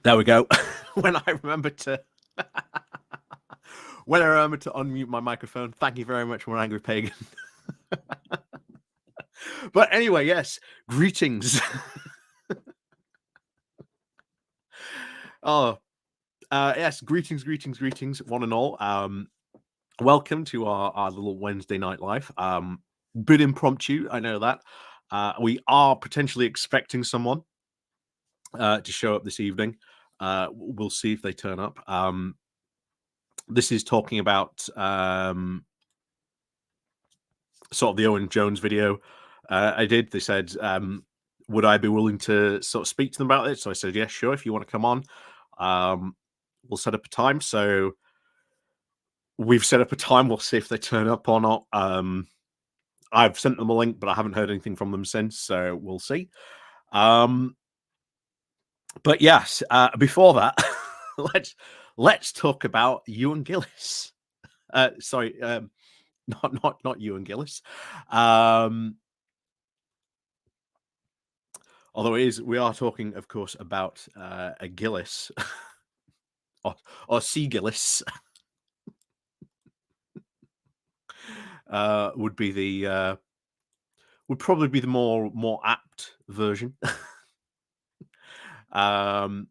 There we go. When I remember to unmute my microphone. Thank you very much, one angry pagan. But anyway, yes, greetings. Yes, greetings, one and all. Welcome to our little Wednesday night live. Bit impromptu, I know that. We are potentially expecting someone to show up this evening. We'll see if they turn up. This is talking about sort of the Owen Jones video I did. They said, would I be willing to sort of speak to them about it? So I said, yes, sure, if you want to come on. We'll set up a time. So we've set up a time. We'll see if they turn up or not. I've sent them a link, but I haven't heard anything from them since, so we'll see. But yes, before that, let's talk about Ewan Gillis. Sorry, not Ewan Gillis. Although we are talking, of course, about a Gillis or C. Gillis. Would probably be the more apt version. I've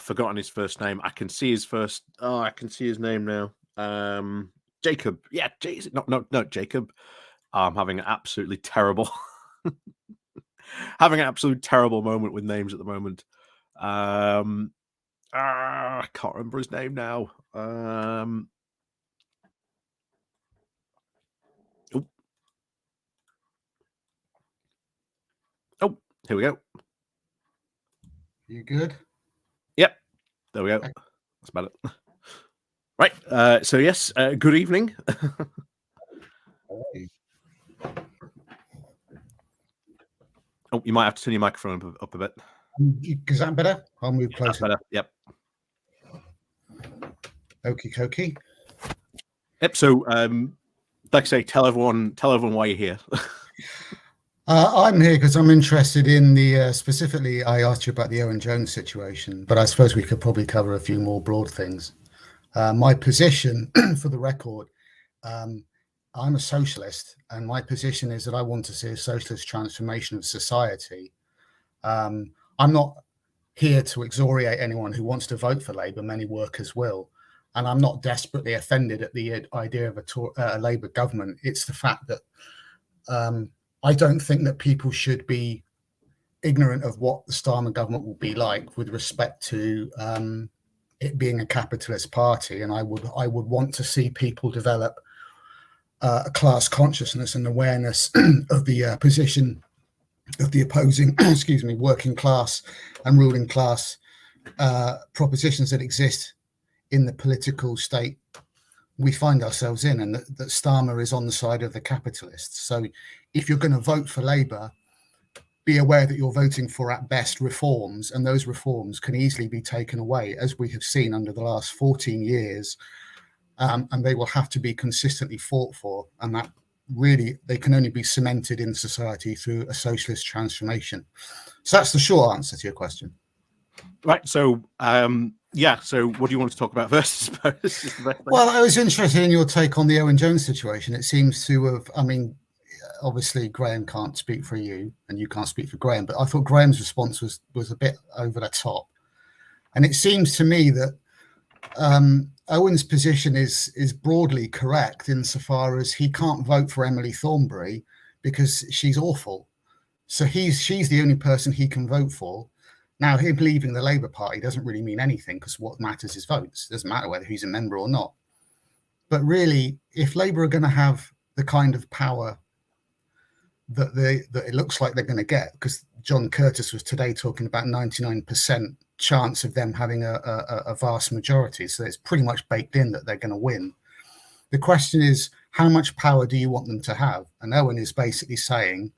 forgotten his first name. I can see his first. Oh, I can see his name now. Jacob. Yeah, not Jacob. I'm having an absolutely terrible, moment with names at the moment. I can't remember his name now. Oh, here we go. You good? Yep. There we go. That's about it. Right. So yes. Good evening. Oh, you might have to turn your microphone up a bit. Is that better? I'll move closer. That's better. Yep. Okie dokie. Yep. So, like I say, tell everyone why you're here. I'm here because I'm interested in the specifically. I asked you about the Owen Jones situation, but I suppose we could probably cover a few more broad things. My position, for the record, I'm a socialist, and my position is that I want to see a socialist transformation of society. I'm not here to excoriate anyone who wants to vote for Labour. Many workers will. And I'm not desperately offended at the idea of a Labour government. It's the fact that I don't think that people should be ignorant of what the Starmer government will be like with respect to it being a capitalist party. And I would want to see people develop a class consciousness and awareness of the position of the opposing, working class and ruling class propositions that exist in the political state we find ourselves in, and that Starmer is on the side of the capitalists. So if you're going to vote for Labour, be aware that you're voting for, at best, reforms, and those reforms can easily be taken away, as we have seen under the last 14 years, and they will have to be consistently fought for, and that really they can only be cemented in society through a socialist transformation. So that's the short answer to your question. Right. So, yeah. So, what do you want to talk about first? I suppose. Well, I was interested in your take on the Owen Jones situation. It seems to have. I mean, obviously, Graham can't speak for you, and you can't speak for Graham. But I thought Graham's response was a bit over the top, and it seems to me that Owen's position is broadly correct insofar as he can't vote for Emily Thornberry because she's awful. So she's the only person he can vote for. Now, him leaving the Labour Party doesn't really mean anything because what matters is votes. It doesn't matter whether he's a member or not. But really, if Labour are going to have the kind of power that it looks like they're going to get, because John Curtis was today talking about 99% chance of them having a vast majority. So it's pretty much baked in that they're going to win. The question is, how much power do you want them to have? And Owen is basically saying,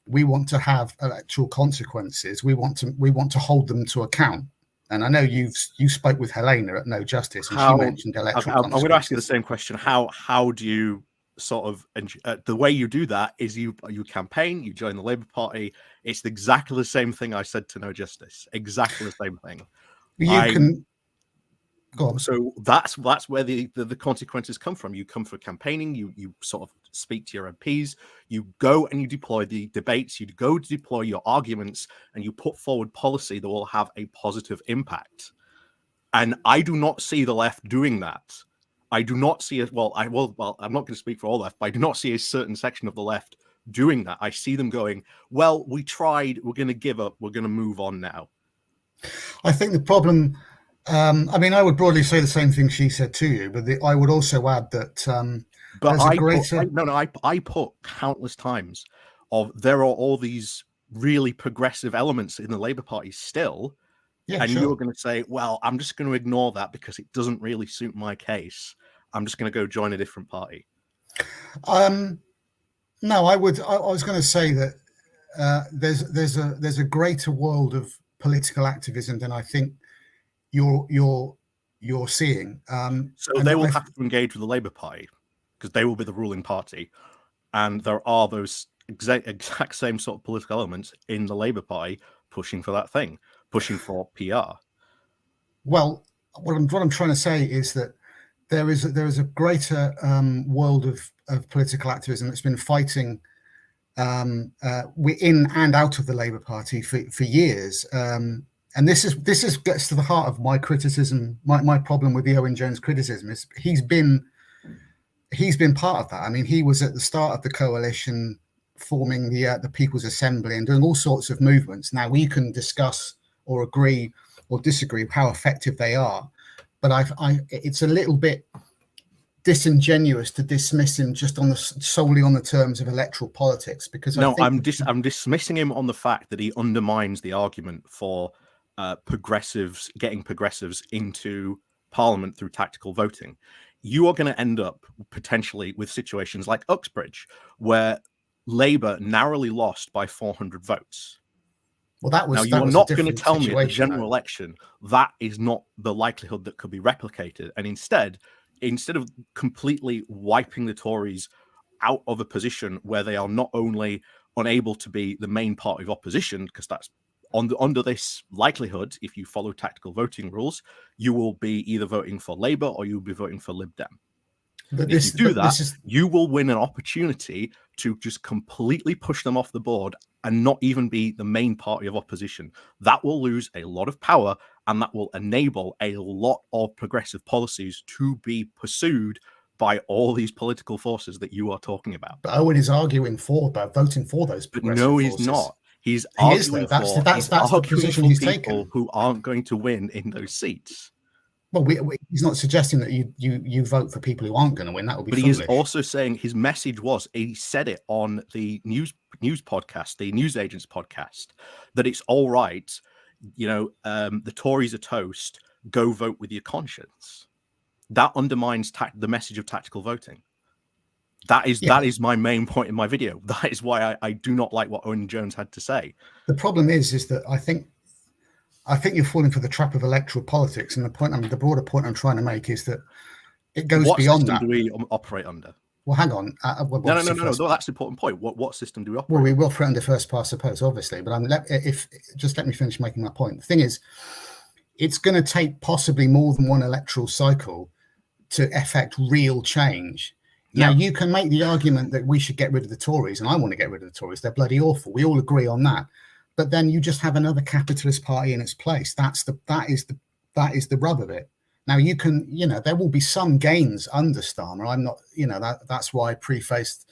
we want to have electoral consequences. We want to hold them to account. And I know you spoke with Helena at No Justice, and she mentioned electoral consequences. I'm going to ask you the same question. How do you sort of the way you do that is you campaign, you join the Labour Party. It's exactly the same thing I said to No Justice. Exactly the same thing. You can go on. So that's where the consequences come from. You come for campaigning, you sort of speak to your MPs, you go and you deploy the debates, you go to deploy your arguments, and you put forward policy that will have a positive impact. And I do not see the left doing that. I do not see it. Well, I'm not going to speak for all left, but I do not see a certain section of the left doing that. I see them going, well, we tried, we're going to give up, we're going to move on now. I think the problem, I mean, I would broadly say the same thing she said to you, but I would also add that I put countless times of there are all these really progressive elements in the Labour Party still. Yeah, and you're going to say, well, I'm just going to ignore that because it doesn't really suit my case. I'm just going to go join a different party. No, I was going to say that there's a greater world of political activism than I think you're seeing. So they will have to engage with the Labour Party because they will be the ruling party, and there are those exact same sort of political elements in the Labour Party pushing for that thing, pushing for PR. Well, what I'm trying to say is that there is a greater world of political activism that's been fighting in and out of the Labour Party for years. And this gets to the heart of my criticism. My problem with the Owen Jones criticism is he's been part of that. I mean, he was at the start of the coalition, forming the People's Assembly and doing all sorts of movements. Now we can discuss or agree or disagree how effective they are, but it's a little bit disingenuous to dismiss him just solely on the terms of electoral politics, because I'm dismissing him on the fact that he undermines the argument for getting progressives into Parliament through tactical voting. You are going to end up potentially with situations like Uxbridge, where Labour narrowly lost by 400 votes. Well, you are not going to tell me at the general election that is not the likelihood that could be replicated, and instead of completely wiping the Tories out of a position where they are not only unable to be the main party of opposition, because that's under this likelihood, if you follow tactical voting rules, you will be either voting for Labour or you'll be voting for Lib Dem. If you do that, you will win an opportunity to just completely push them off the board and not even be the main party of opposition. That will lose a lot of power, and that will enable a lot of progressive policies to be pursued by all these political forces that you are talking about. But Owen is arguing about voting for those progressive forces. No, he's not. He's arguing for that's the position he's taken. Who aren't going to win in those seats. Well, he's not suggesting that you vote for people who aren't going to win. That would be foolish. He is also saying his message was, he said it on the news podcast, the News Agents podcast, that it's all right, the Tories are toast, go vote with your conscience. That undermines the message of tactical voting. That is my main point in my video. That is why I do not like what Owen Jones had to say. The problem is that I think you're falling for the trap of electoral politics, and the broader point I'm trying to make is that it goes beyond that. What system do we operate under? Well, hang on. No. That's the important point. What system do we operate? Well, we will operate under first past the post, obviously. But let me finish making my point. The thing is, it's going to take possibly more than one electoral cycle to effect real change. Now, you can make the argument that we should get rid of the Tories, and I want to get rid of the Tories. They're bloody awful. We all agree on that. But then you just have another capitalist party in its place. That is the rub of it. Now you can, there will be some gains under Starmer. I'm not, that's why I prefaced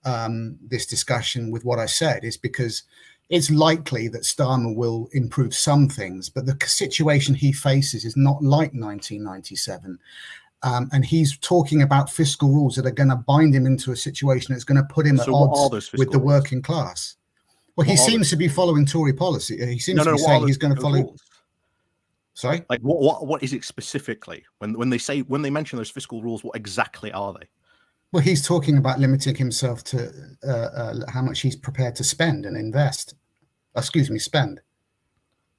this discussion with what I said, is because it's likely that Starmer will improve some things, but the situation he faces is not like 1997. And he's talking about fiscal rules that are going to bind him into a situation that's going to put him at odds with the working class. Well, he seems to be following Tory policy. He seems to be saying he's going to follow. Rules? Sorry, like what is it specifically when they mention those fiscal rules? What exactly are they? Well, he's talking about limiting himself to how much he's prepared to spend and invest. Spend.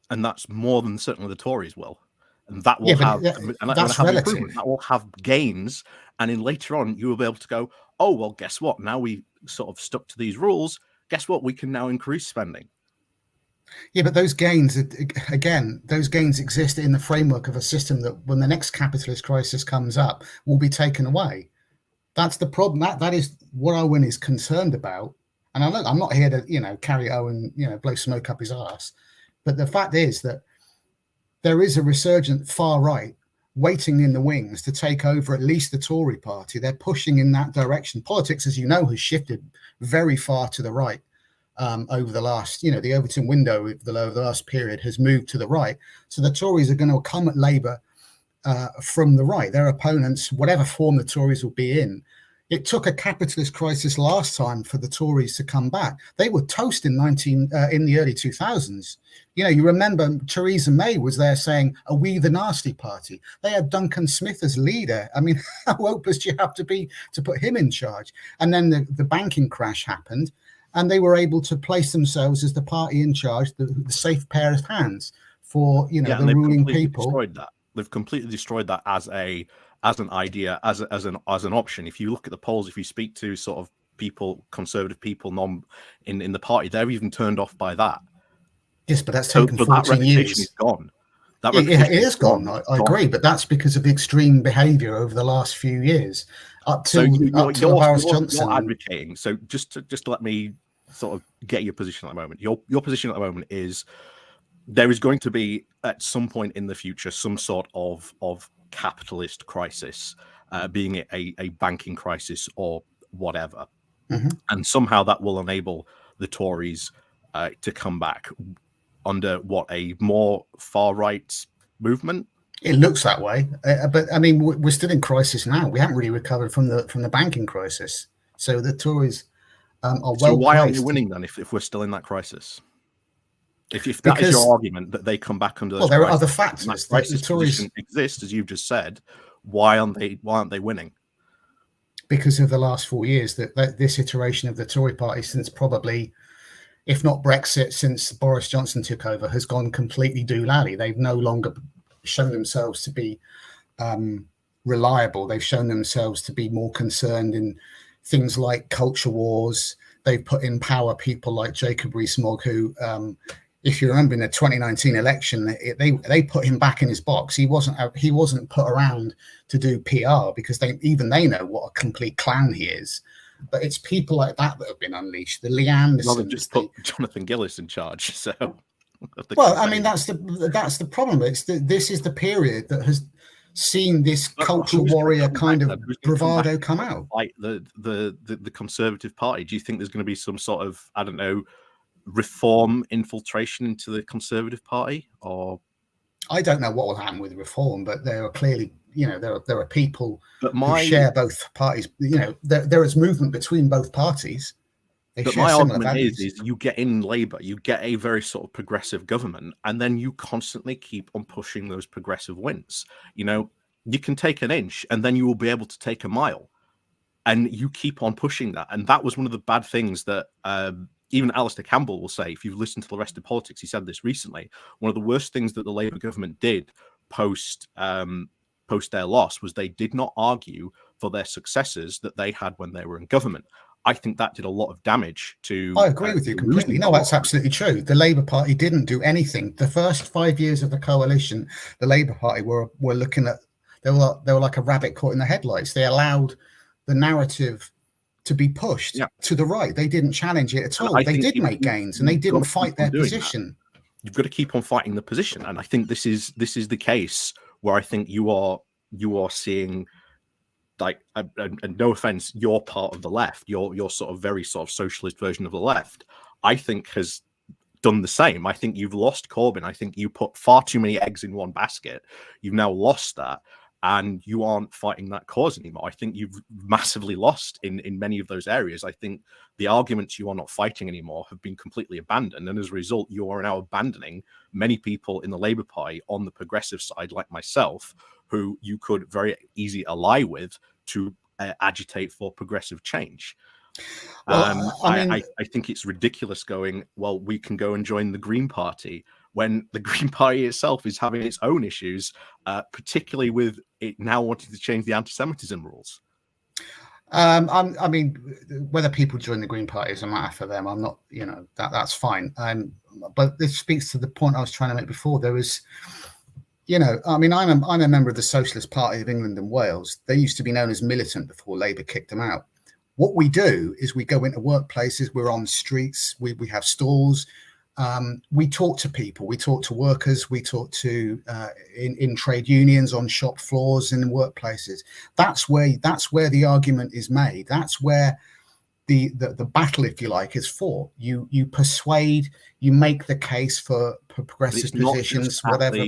And that's more than certainly the Tories will. And that will have improvement. That will have gains. And then later on, you will be able to go, oh, well, guess what? Now we sort of stuck to these rules. Guess what? We can now increase spending. Yeah, but those gains, again, those gains exist in the framework of a system that when the next capitalist crisis comes up, will be taken away. That's the problem. That is what Owen is concerned about. And I'm not here to, carry Owen, blow smoke up his ass. But the fact is that there is a resurgent far right waiting in the wings to take over at least the Tory party. They're pushing in that direction. Politics, as you know, has shifted very far to the right over the last, the Overton window over the last period has moved to the right. So the Tories are going to come at Labour from the right. Their opponents, whatever form the Tories will be in. It took a capitalist crisis last time for the Tories to come back. They were toast in the early 2000s. You remember Theresa May was there saying, "Are we the nasty party?" They had Duncan Smith as leader. I mean, how hopeless do you have to be to put him in charge? And then the banking crash happened, and they were able to place themselves as the party in charge, the safe pair of hands for the ruling people. Destroyed that. They've completely destroyed that as an idea, as an option. If you look at the polls, if you speak to sort of people, conservative people, in the party, they're even turned off by that. Yes, but that's taken 14 years. Is gone. It is gone. I agree, but that's because of the extreme behaviour over the last few years, up to Boris Johnson. You're advocating. So just to let me sort of get your position at the moment. Your position at the moment is there is going to be at some point in the future some sort of capitalist crisis, being it a banking crisis or whatever, and somehow that will enable the Tories to come back under a more far right movement. It looks that way, but I mean we're still in crisis now. We haven't really recovered from the banking crisis, so the Tories are well. So why aren't you winning then if we're still in that crisis? If that is your argument that they come back under, there are other factors. The Tories exist, as you've just said. Why aren't they winning? Because of the last 4 years, that this iteration of the Tory party, since probably, if not Brexit, since Boris Johnson took over, has gone completely doolally. They've no longer shown themselves to be reliable. They've shown themselves to be more concerned in things like culture wars. They've put in power people like Jacob Rees-Mogg, who, if you remember in the 2019 election, they put him back in his box. He wasn't put around to do PR because they know what a complete clown he is. But it's people like that have been unleashed. The Lee Andersons. Well, just put Jonathan Gillis in charge. So, well, I mean that's the problem. This is the period that has seen this culture warrior kind of bravado come out. Like the Conservative Party. Do you think there's going to be some sort of, I don't know, reform infiltration into the Conservative Party? Or I don't know what will happen with reform, but there are clearly, there are people who share both parties. There is movement between both parties. But my argument is you get in Labour, you get a very sort of progressive government, and then you constantly keep on pushing those progressive wins. You can take an inch, and then you will be able to take a mile, and you keep on pushing that. And that was one of the bad things that even Alistair Campbell will say. If you've listened to the rest of politics, he said this recently. One of the worst things that the Labour government did post their loss was they did not argue for their successes that they had when they were in government. I think that did a lot of damage to. I agree with you completely. No, that's absolutely true. The Labour Party didn't do anything. The first 5 years of the coalition, the Labour Party were looking at. They were like a rabbit caught in the headlights. They allowed the narrative to be pushed to the right. They didn't challenge it at all. They did make gains, and they didn't fight their position. You've got to keep on fighting the position, and I think this is the case where I think you are seeing. Like, and no offense, you're part of the left. You're sort of very sort of socialist version of the left. I think has done the same. I think you've lost Corbyn. I think you put far too many eggs in one basket. You've now lost that, and you aren't fighting that cause anymore. I think you've massively lost in many of those areas. I think the arguments you are not fighting anymore have been completely abandoned, and as a result, you are now abandoning many people in the Labour Party on the progressive side, like myself, who you could very easily ally with to agitate for progressive change. Well, I think it's ridiculous going, well, we can go and join the Green Party when the Green Party itself is having its own issues, particularly with it now wanting to change the anti-Semitism rules. I mean, whether people join the Green Party is a matter for them. I'm not, that's fine. But this speaks to the point I was trying to make before. There was, I mean, I'm a member of the Socialist Party of England and Wales. They used to be known as militant before Labour kicked them out. What we do is we go into workplaces, we're on streets, we have stalls, we talk to people, we talk to workers, we talk to in trade unions, on shop floors, and in workplaces. That's where the argument is made. That's where the battle, if you like, is fought. You persuade, you make the case for progressive positions, whatever.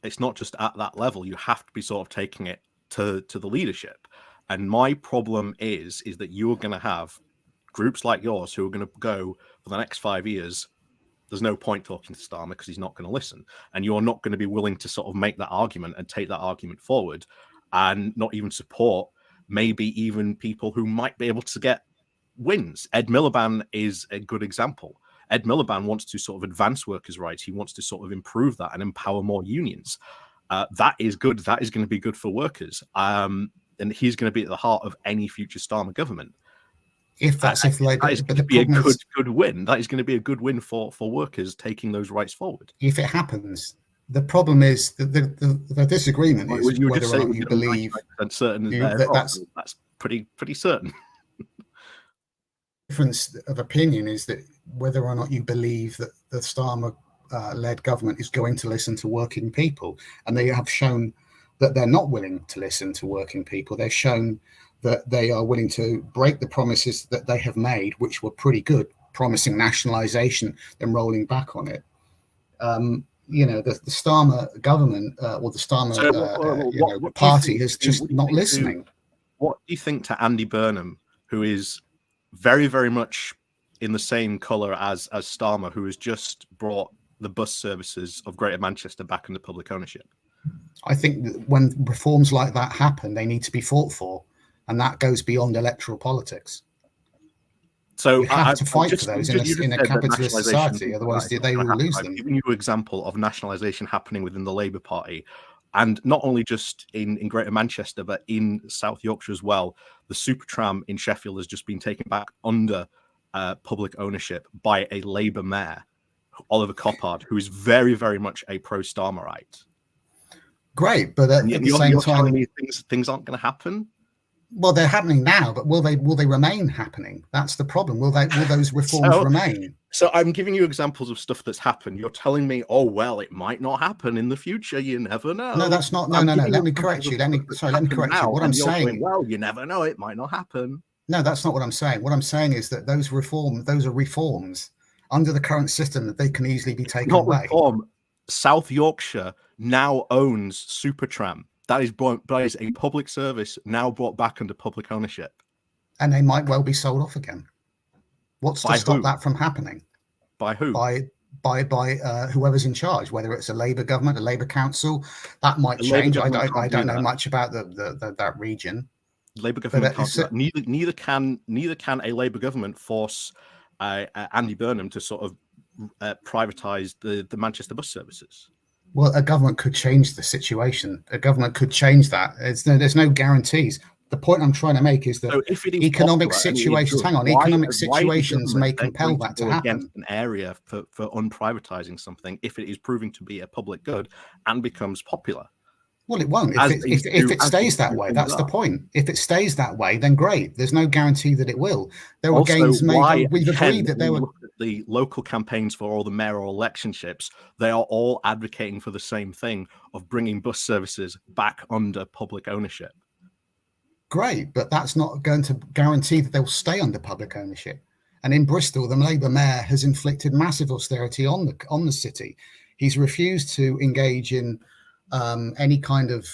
It's not just at that level. You have to be sort of taking it to the leadership. And my problem is that you're going to have groups like yours who are going to go for the next 5 years. There's no point talking to Starmer because he's not going to listen. And you're not going to be willing to sort of make that argument and take that argument forward and not even support maybe even people who might be able to get wins. Ed Miliband is a good example. Ed Miliband wants to sort of advance workers' rights. He wants to sort of improve that and empower more unions. That is good. That is going to be good for workers. And he's going to be at the heart of any future Starmer government. If Labour, that is going to be a good win. That is going to be a good win for workers taking those rights forward. If it happens, the problem is that the disagreement is whether or not you believe certain that's pretty certain. Difference of opinion is that whether or not you believe that the Starmer-led government is going to listen to working people, and they have shown that they're not willing to listen to working people. They've shown that they are willing to break the promises that they have made, which were pretty good, promising nationalisation and rolling back on it. The Starmer government or the Starmer party is just not listening. What do you think to Andy Burnham, who is very, very much in the same colour as Starmer, who has just brought the bus services of Greater Manchester back under public ownership? I think that when reforms like that happen, they need to be fought for, and that goes beyond electoral politics. So we have to fight for those in a capitalist society, otherwise they will lose them. I've given you an example of nationalisation happening within the Labour Party, and not only just in Greater Manchester, but in South Yorkshire as well. The Supertram in Sheffield has just been taken back under public ownership by a Labour mayor, Oliver Coppard, who is very, very much a pro-Starmerite. Great, but at the same time, me things aren't going to happen. Well, they're happening now, but will they remain happening? That's the problem. Will those reforms remain? So I'm giving you examples of stuff that's happened. You're telling me, oh well, it might not happen in the future. You never know. No, that's not. No. Let me correct you. Let me correct you. What I'm saying. Well, you never know. It might not happen. No, that's not what I'm saying. What I'm saying is that those are reforms under the current system that they can easily be taken away. Reform. South Yorkshire now owns Supertram. That is a public service now brought back under public ownership. And they might well be sold off again. What's to stop that from happening? By who? By whoever's in charge, whether it's a Labour government, a Labour council. That might change. I don't know much about that region. Labour government can't. Neither can a Labour government force Andy Burnham to sort of privatise the Manchester bus services. Well, a government could change the situation. A government could change that. There's no guarantees. The point I'm trying to make is that economic situations. Hang on, economic situations may compel that to happen. Against an area for unprivatizing something if it is proving to be a public good and becomes popular. Well, it won't. If it stays that way, that's the point. If it stays that way, then great. There's no guarantee that it will. There were gains made. We've agreed that there were. The local campaigns for all the mayoral electionships, they are all advocating for the same thing of bringing bus services back under public ownership. Great, but that's not going to guarantee that they'll stay under public ownership. And in Bristol, the Labour mayor has inflicted massive austerity on the city. He's refused to engage in any kind of.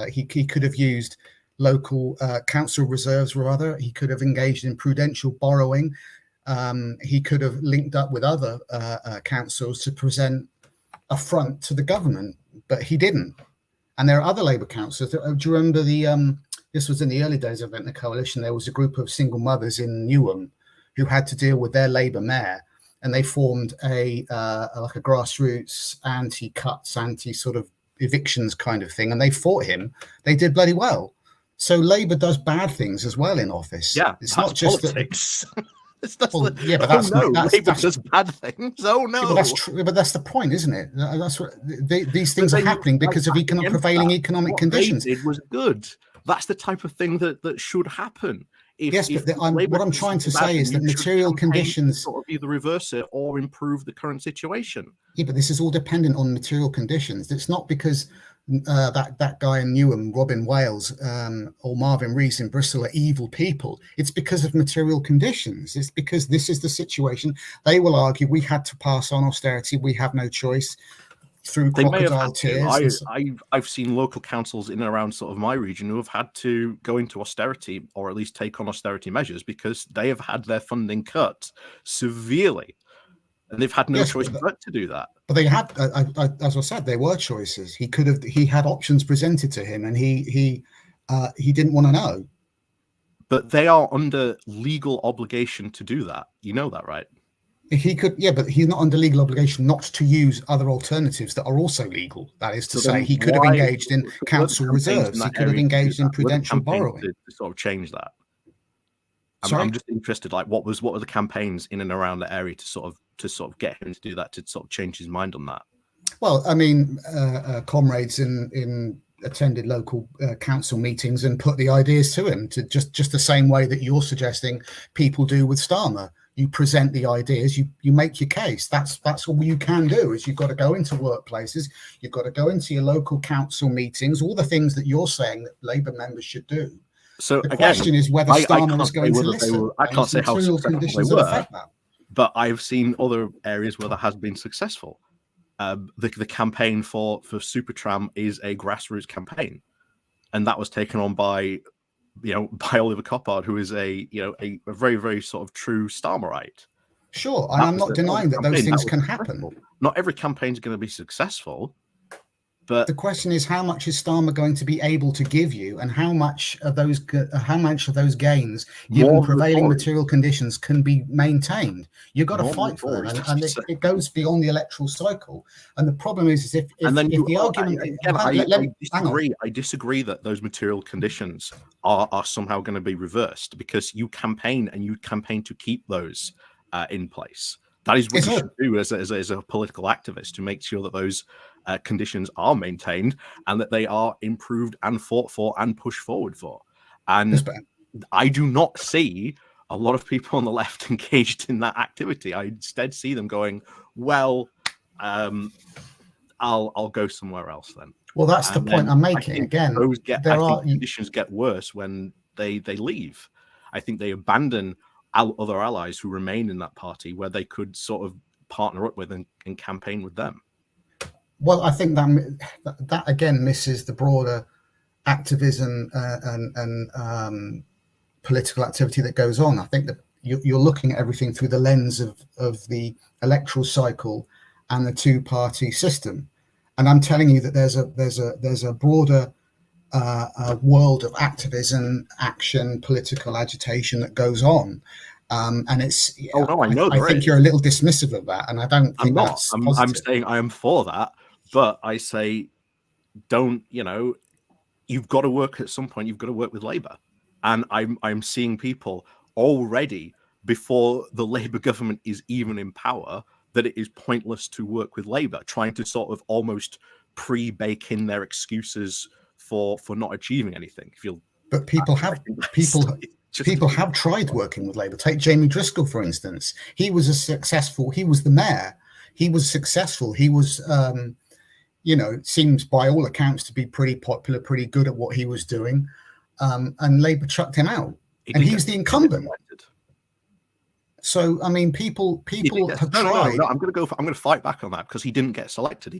He could have used local council reserves, rather. He could have engaged in prudential borrowing. He could have linked up with other councils to present a front to the government, but he didn't. And there are other Labour councils. Do you remember this was in the early days of the coalition. There was a group of single mothers in Newham who had to deal with their Labour mayor, and they formed like a grassroots anti-cuts, anti-sort of evictions kind of thing, and they fought him. They did bloody well. So Labour does bad things as well in office. Yeah, It's that's not just politics. Well, yeah, but oh that's no, that's Labour that's does bad things. Oh yeah, but that's no. true. But that's the point, isn't it? These But things are then you happening fight because of back against prevailing that. economic What they conditions. did was good. That's the type of thing that should happen. Yes, If but Labour what I'm does trying to something bad, say then is you that should material campaign to conditions. sort of either reverse it or improve the current situation. Yeah, but this is all dependent on material conditions. It's not because that guy in Newham, Robin Wales, or Marvin Rees in Bristol are evil people. It's because of material conditions. It's because this is the situation. They will argue we had to pass on austerity. We have no choice through They may have crocodile had to. tears. I've seen local councils in and around sort of my region who have had to go into austerity or at least take on austerity measures because they have had their funding cut severely. And they've had no choice but to do that. But they had, as I said, there were choices. He had options presented to him, and he didn't want to know. But they are under legal obligation to do that. You know that, right? He could, yeah, but he's not under legal obligation not to use other alternatives that are also legal. That is to say, he could have engaged in council reserves. He could have engaged in prudential borrowing to sort of change that. Sorry? I'm just interested, like, what were the campaigns in and around the area to sort of get him to do that, to sort of change his mind on that? Well, I mean, comrades in attended local council meetings and put the ideas to him, to just the same way that you're suggesting people do with Starmer. You present the ideas, you make your case. That's all you can do. Is you've got to go into workplaces, you've got to go into your local council meetings, all the things that you're saying that Labour members should do. So the again, question is whether Starmer was going to listen. I can't say how successful they were, but I've seen other areas where that has been successful. The campaign for Supertram is a grassroots campaign, and that was taken on by Oliver Coppard, who is a very, very sort of true Starmerite. Sure, and I'm not denying that those things can happen. Not every campaign is going to be successful. But the question is, how much is Starmer going to be able to give you, and how much of those gains, given prevailing material conditions, can be maintained? You've got to fight for them, and it goes beyond the electoral cycle. And the problem is if the argument, I disagree that those material conditions are somehow going to be reversed, because you campaign to keep those in place. That is what you should do as a political activist, to make sure that those conditions are maintained and that they are improved and fought for and pushed forward for. And I do not see a lot of people on the left engaged in that activity. I instead see them going, well, I'll go somewhere else then. Well, that's the point I'm making. Again, conditions get worse when they leave. I think they abandon other allies who remain in that party, where they could sort of partner up with and campaign with them. Well, I think that again misses the broader activism and political activity that goes on. I think that you're looking at everything through the lens of the electoral cycle and the two-party system. And I'm telling you that there's a broader world of activism, action, political agitation that goes on. And it's I think you're a little dismissive of that, and I don't think that's positive. I'm saying I am for that, but I say you've got to work at some point. You've got to work with Labour, and I'm seeing people already, before the Labour government is even in power, that it is pointless to work with Labour, trying to sort of almost pre-bake in their excuses for not achieving anything. But people have tried working with Labour. Take Jamie Driscoll, for instance. He was the mayor. He was successful. He was, seems by all accounts to be pretty popular, pretty good at what he was doing. And Labour chucked him out. And he's the incumbent. So, I mean, people have tried. No, I'm going to fight back on that, because he didn't get selected.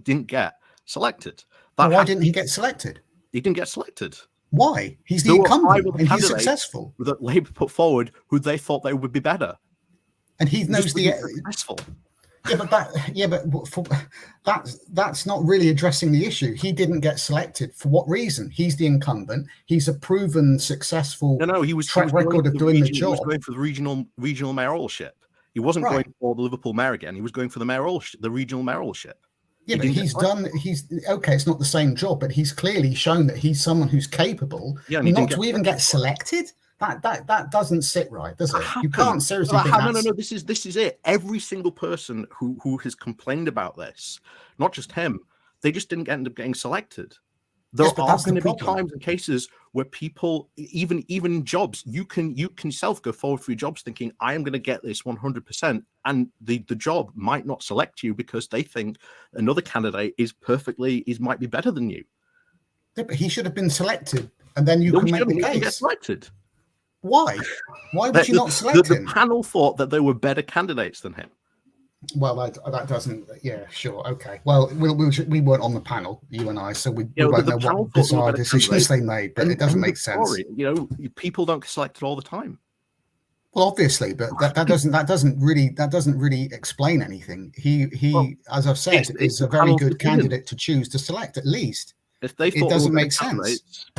Why didn't he get selected? He didn't get selected. Why? He's the incumbent, and he's successful. That Labour put forward, who they thought they would be better, and he knows successful. That's not really addressing the issue. He didn't get selected for what reason? He's the incumbent. He's a proven successful. He was track record of doing the job. He was going for the regional mayoralship. He wasn't going for the Liverpool mayor again. He was going for the regional mayoralship. Yeah, but he's okay. It's not the same job, but he's clearly shown that he's someone who's capable. Yeah, not to even get selected. That doesn't sit right, does it? You can't seriously think no. This is it. Every single person who has complained about this, not just him, they just didn't end up getting selected. There are going to be times and cases where people, even jobs, you can yourself go forward for your jobs thinking, I am going to get this 100%, and the job might not select you because they think another candidate might be better than you. Yeah, but he should have been selected, and then you can make the case. Get selected. Why? Why would you not select him? The panel thought that there were better candidates than him. Well, that doesn't. Yeah, sure, okay. Well, we weren't on the panel, you and I, so we won't know what bizarre decisions they made. But it doesn't make sense. People don't get selected all the time. Well, obviously, but that doesn't really explain anything. He, as I've said, is a very good candidate to choose to select. At least if they thought it doesn't make sense.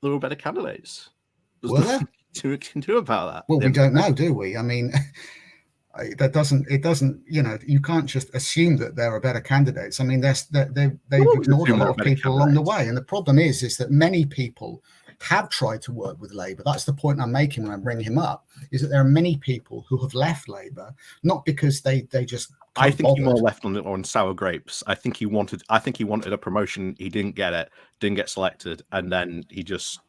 There were better candidates. Were there? To do about that? Well, we don't know, do we? I mean. It doesn't, you can't just assume that there are better candidates. I mean, they've ignored a lot of people along the way. And the problem is that many people have tried to work with Labour. That's the point I'm making when I bring him up, is that there are many people who have left Labour, not because they just I think he more left on sour grapes. I think he wanted a promotion. He didn't get it, didn't get selected. And then he just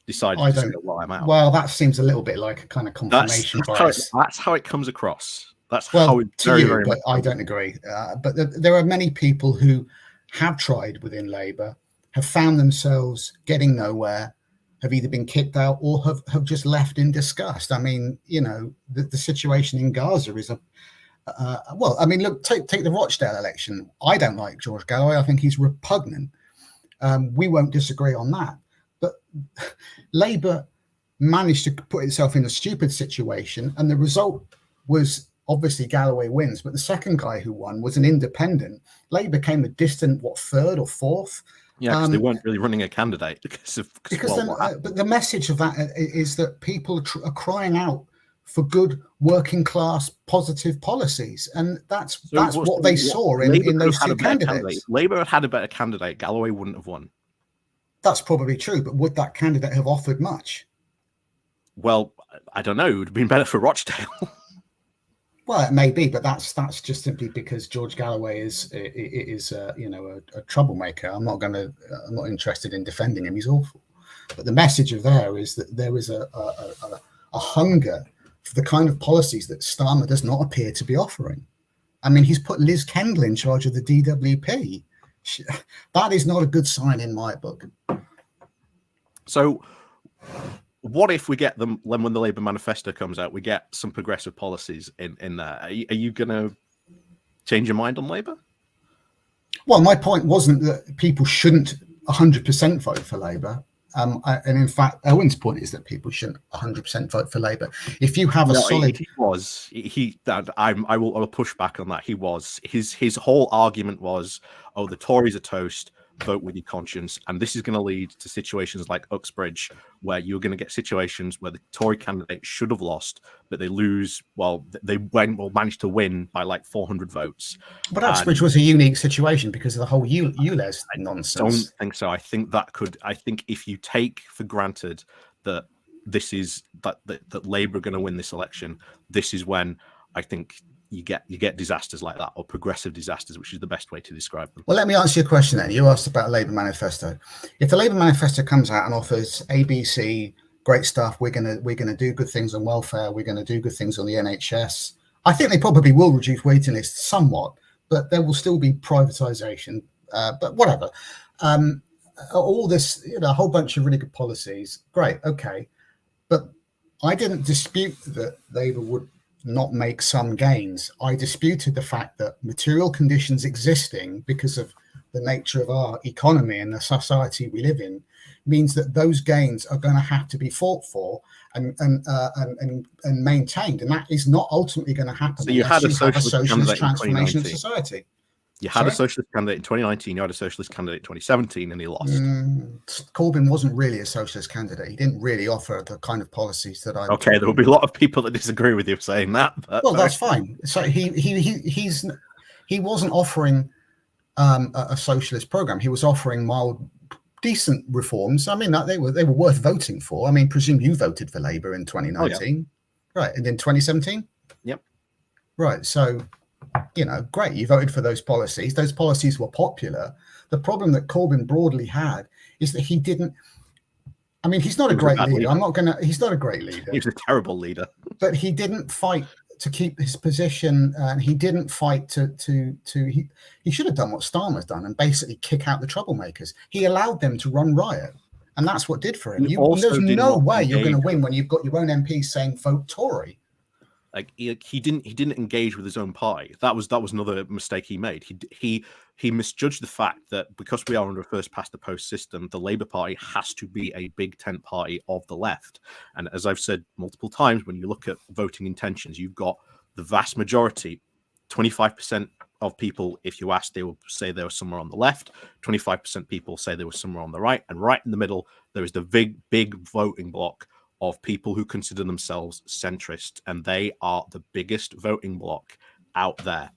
decided to go, well, I'm out. Well, that seems a little bit like a kind of confirmation bias. That's how it comes across. That's how it's very but I don't agree. But there are many people who have tried within Labour, have found themselves getting nowhere, have either been kicked out or have just left in disgust. I mean, the situation in Gaza is look, take the Rochdale election. I don't like George Galloway. I think he's repugnant. We won't disagree on that. But Labour managed to put itself in a stupid situation, and the result was obviously Galloway wins. But the second guy who won was an independent. Labour came a distant, third or fourth? Yeah, because they weren't really running a candidate. But the message of that is that people are crying out for good working class positive policies, and that's what they saw in those two candidates. Labour had a better candidate. Galloway wouldn't have won. That's probably true, but would that candidate have offered much? Well, I don't know. It would have been better for Rochdale. Well, it may be, but that's just simply because George Galloway is a troublemaker. I'm not interested in defending him. He's awful. But the message of there is that there is a hunger for the kind of policies that Starmer does not appear to be offering. I mean, he's put Liz Kendall in charge of the DWP. That is not a good sign in my book. So what if we get them when the Labour manifesto comes out, we get some progressive policies in there? Are you going to change your mind on Labour? Well, my point wasn't that people shouldn't 100% vote for Labour. And in fact, Owen's point is that people shouldn't 100% vote for Labour. If you have solid, I will push back on that. He was his whole argument was, oh, the Tories are toast. Vote with your conscience, and this is going to lead to situations like Uxbridge, where you're going to get situations where the Tory candidate should have lost, but they lose. Well, they managed to win by like 400 votes. But Uxbridge was a unique situation because of the whole ULEZ nonsense. I don't think so. I think if you take for granted that this is that Labour are going to win this election, this is when I think you get disasters like that, or progressive disasters, which is the best way to describe them. Well, let me answer your question then. You asked about a Labour manifesto. If the Labour manifesto comes out and offers ABC, great stuff, we're gonna do good things on welfare, we're gonna do good things on the NHS, I think they probably will reduce waiting lists somewhat, but there will still be privatisation. But whatever. All this, a whole bunch of really good policies. Great, okay. But I didn't dispute that Labour would not make some gains. I disputed the fact that material conditions existing because of the nature of our economy and the society we live in means that those gains are going to have to be fought for and maintained, and that is not ultimately going to happen. So you had a socialist transformation of society. You had a socialist candidate in 2019, you had a socialist candidate in 2017, and he lost. Corbyn wasn't really a socialist candidate. He didn't really offer the kind of policies that I... Okay, there will be a lot of people that disagree with you saying that. But well, that's fine. So he's he wasn't offering a socialist program. He was offering mild, decent reforms. I mean, they were worth voting for. I mean, presume you voted for Labour in 2019, right? And in 2017, Yep. Right. So, great. You voted for those policies. Those policies were popular. The problem that Corbyn broadly had is that he didn't. I mean, he's not a great leader. He's not a great leader. He was a terrible leader. But he didn't fight to keep his position, and he didn't fight he should have done what Starmer's done and basically kick out the troublemakers. He allowed them to run riot, and that's what did for him. There's no way you're going to win when you've got your own MPs saying vote Tory. Like he didn't engage with his own party. That was another mistake he made. He misjudged the fact that because we are under a first past the post system, the Labour Party has to be a big tent party of the left. And as I've said multiple times, when you look at voting intentions, you've got the vast majority, 25% of people, if you ask, they will say they were somewhere on the left. 25% people say they were somewhere on the right, and right in the middle there is the big voting block of people who consider themselves centrist, and they are the biggest voting bloc out there.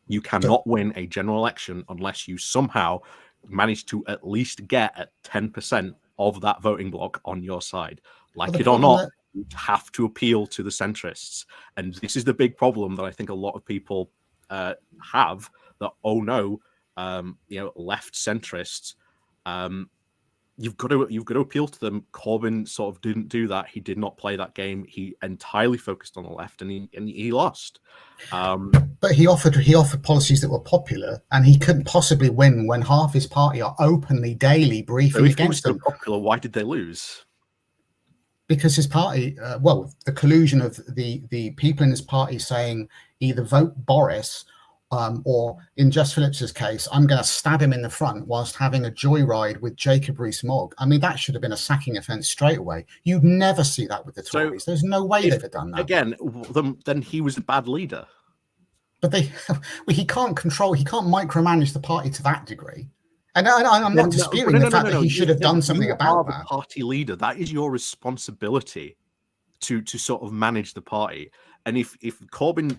You cannot win a general election unless you somehow manage to at least get at 10% of that voting bloc on your side. Like it or not, you have to appeal to the centrists. And this is the big problem that I think a lot of people have, that, oh no, left centrists, you've got to appeal to them. Corbyn sort of didn't do that. He did not play that game. He entirely focused on the left, and he lost. But he offered policies that were popular, and he couldn't possibly win when half his party are openly, daily briefing against him. Popular, why did they lose? Because his party, the collusion of the people in his party saying either vote Boris. Or in Jess Phillips's case, I'm going to stab him in the front whilst having a joyride with Jacob Rees-Mogg. I mean, that should have been a sacking offence straight away. You'd never see that with the Tories. So there's no way they'd have done that. Again, then he was a bad leader. But he can't micromanage the party to that degree. And I'm not disputing the fact that he should have done something about that. You are the party leader. That is your responsibility to sort of manage the party. And if Corbyn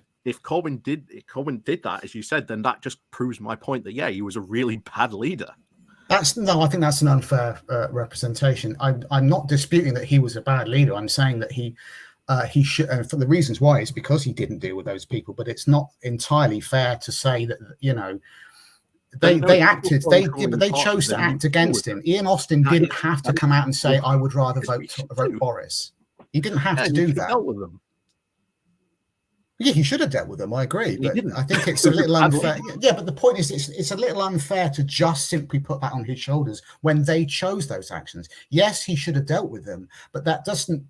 did that, as you said, then that just proves my point that, he was a really bad leader. I think that's an unfair representation. I'm not disputing that he was a bad leader. I'm saying that he should, and for the reasons why is because he didn't deal with those people. But it's not entirely fair to say that, they chose to act against him. Ian Austin didn't have to come out and say, I would rather vote Boris. He didn't have to do that. Dealt with them. Yeah, he should have dealt with them. I agree, but I think it's a little unfair. Yeah, but the point is, it's a little unfair to just simply put that on his shoulders when they chose those actions. Yes, he should have dealt with them, but that doesn't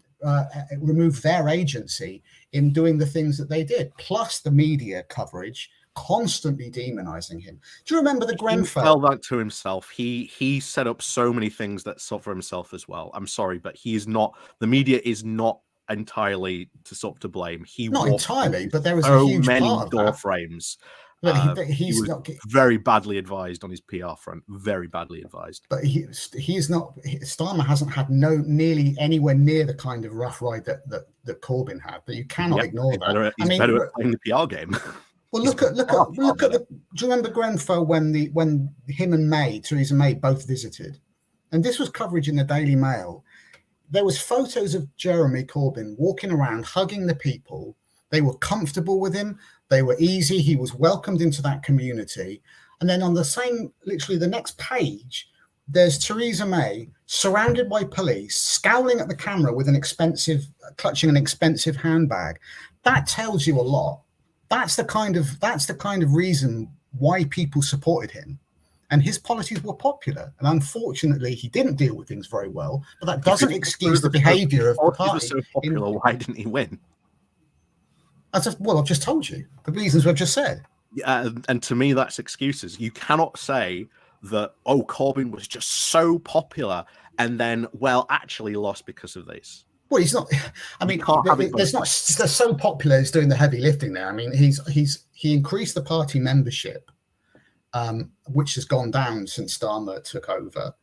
remove their agency in doing the things that they did. Plus, the media coverage constantly demonizing him. Do you remember the Grenfell? He fell back to himself. He set up so many things that suffer himself as well. I'm sorry, but he is not. The media is not entirely to blame. Not entirely, but there was a huge many part of door that. Frames. He's he not very badly advised on his PR front. Very badly advised. But he's not. Starmer hasn't had nearly anywhere near the kind of rough ride that Corbyn had. But you cannot ignore that. He's better at playing the PR game. Well, look at the. Do you remember Grenfell when him and Theresa May both visited, and this was coverage in the Daily Mail. There was photos of Jeremy Corbyn walking around, hugging the people. They were comfortable with him. They were easy. He was welcomed into that community. And then on literally the next page, there's Theresa May surrounded by police, scowling at the camera with clutching an expensive handbag. That tells you a lot. That's the kind of reason why people supported him. And his policies were popular. And unfortunately, he didn't deal with things very well. But that doesn't excuse the behavior of the party. So popular, why didn't he win? I've just told you the reasons we've just said. Yeah, and to me, that's excuses. You cannot say that, Corbyn was just so popular and then, actually lost because of this. Well, he's not. I mean, they're so popular. He's doing the heavy lifting there. I mean, he increased the party membership, which has gone down since Starmer took over.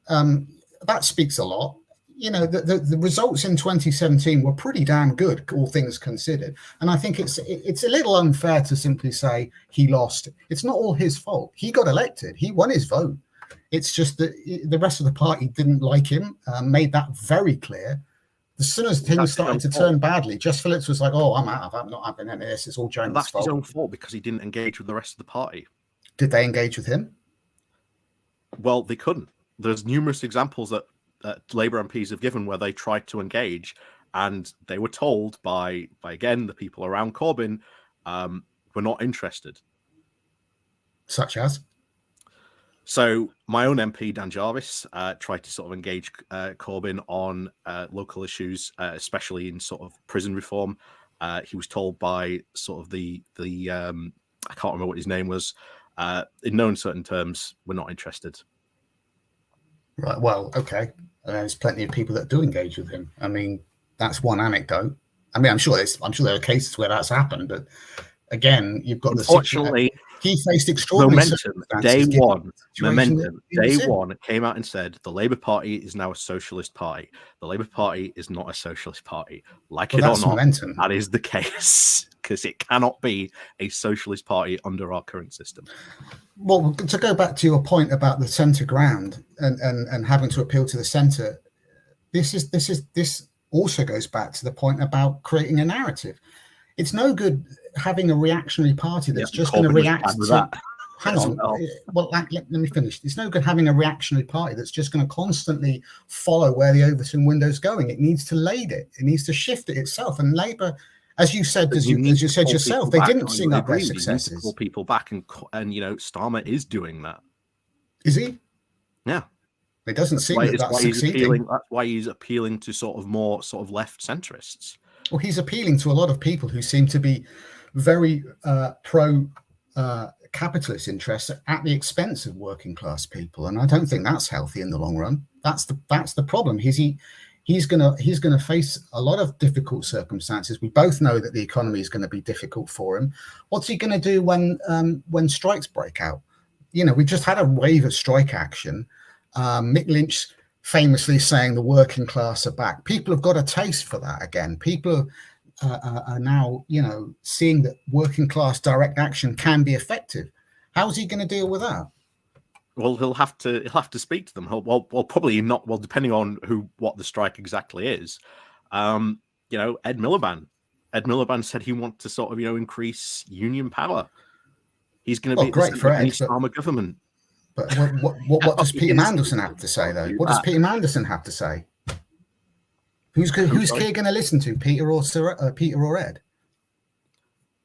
That speaks a lot. you know, the results in 2017 were pretty damn good, all things considered. And I think it's a little unfair to simply say he lost. It's not all his fault. He got elected. He won his vote. It's just that the rest of the party didn't like him, made that very clear. As soon as things started to turn badly, Jess Phillips was like, "Oh, I'm not having any of this. It's all Jeremy's fault." That's his own fault because he didn't engage with the rest of the party. Did they engage with him? Well, they couldn't. There's numerous examples that Labour MPs have given where they tried to engage, and they were told by again the people around Corbyn, we're not interested. Such as? So my own MP, Dan Jarvis, tried to sort of engage Corbyn on local issues, especially in sort of prison reform. He was told by sort of the I can't remember what his name was, in no uncertain terms, we're not interested. Right. Well, okay. And there's plenty of people that do engage with him. I mean, that's one anecdote. I mean, I'm sure there are cases where that's happened, but again, you've got unfortunately he faced extraordinary Day one came out and said the Labour Party is now a socialist party. The Labour Party is not a socialist party. Like it or not, that is the case, because it cannot be a socialist party under our current system. Well, to go back to your point about the centre ground and having to appeal to the centre, this also goes back to the point about creating a narrative. It's no good having a reactionary party that's just going to react to that. Hang on. Well, let me finish. It's no good having a reactionary party that's just going to constantly follow where the Overton window's going. It needs to lead it. It needs to shift it itself. And Labour, as you said, as you said yourself, they didn't sing up their successes. You need to pull people back, and you know, Starmer is doing that. Is he? Yeah. It doesn't seem that's succeeding. That's why he's appealing to sort of more sort of left centrists. Well, he's appealing to a lot of people who seem to be very pro capitalist interests at the expense of working class people, and I don't think that's healthy in the long run. That's the problem. He's gonna face a lot of difficult circumstances. We both know that the economy is going to be difficult for him. What's he going to do when strikes break out? You know, we just had a wave of strike action. Mick Lynch famously saying the working class are back. People have got a taste for that again. People are now, you know, seeing that working class direct action can be effective. How's he going to deal with that? Well, he'll have to speak to them. Well, probably not. Well, depending on what the strike exactly is. You know, Ed Miliband. Ed Miliband said he wants to sort of, you know, increase union power. He's going to be great for Ed, Starmer government. But what does Peter Mandelson have to say, though? What does Peter Mandelson have to say? Who's Keir going to listen to, Peter or Ed?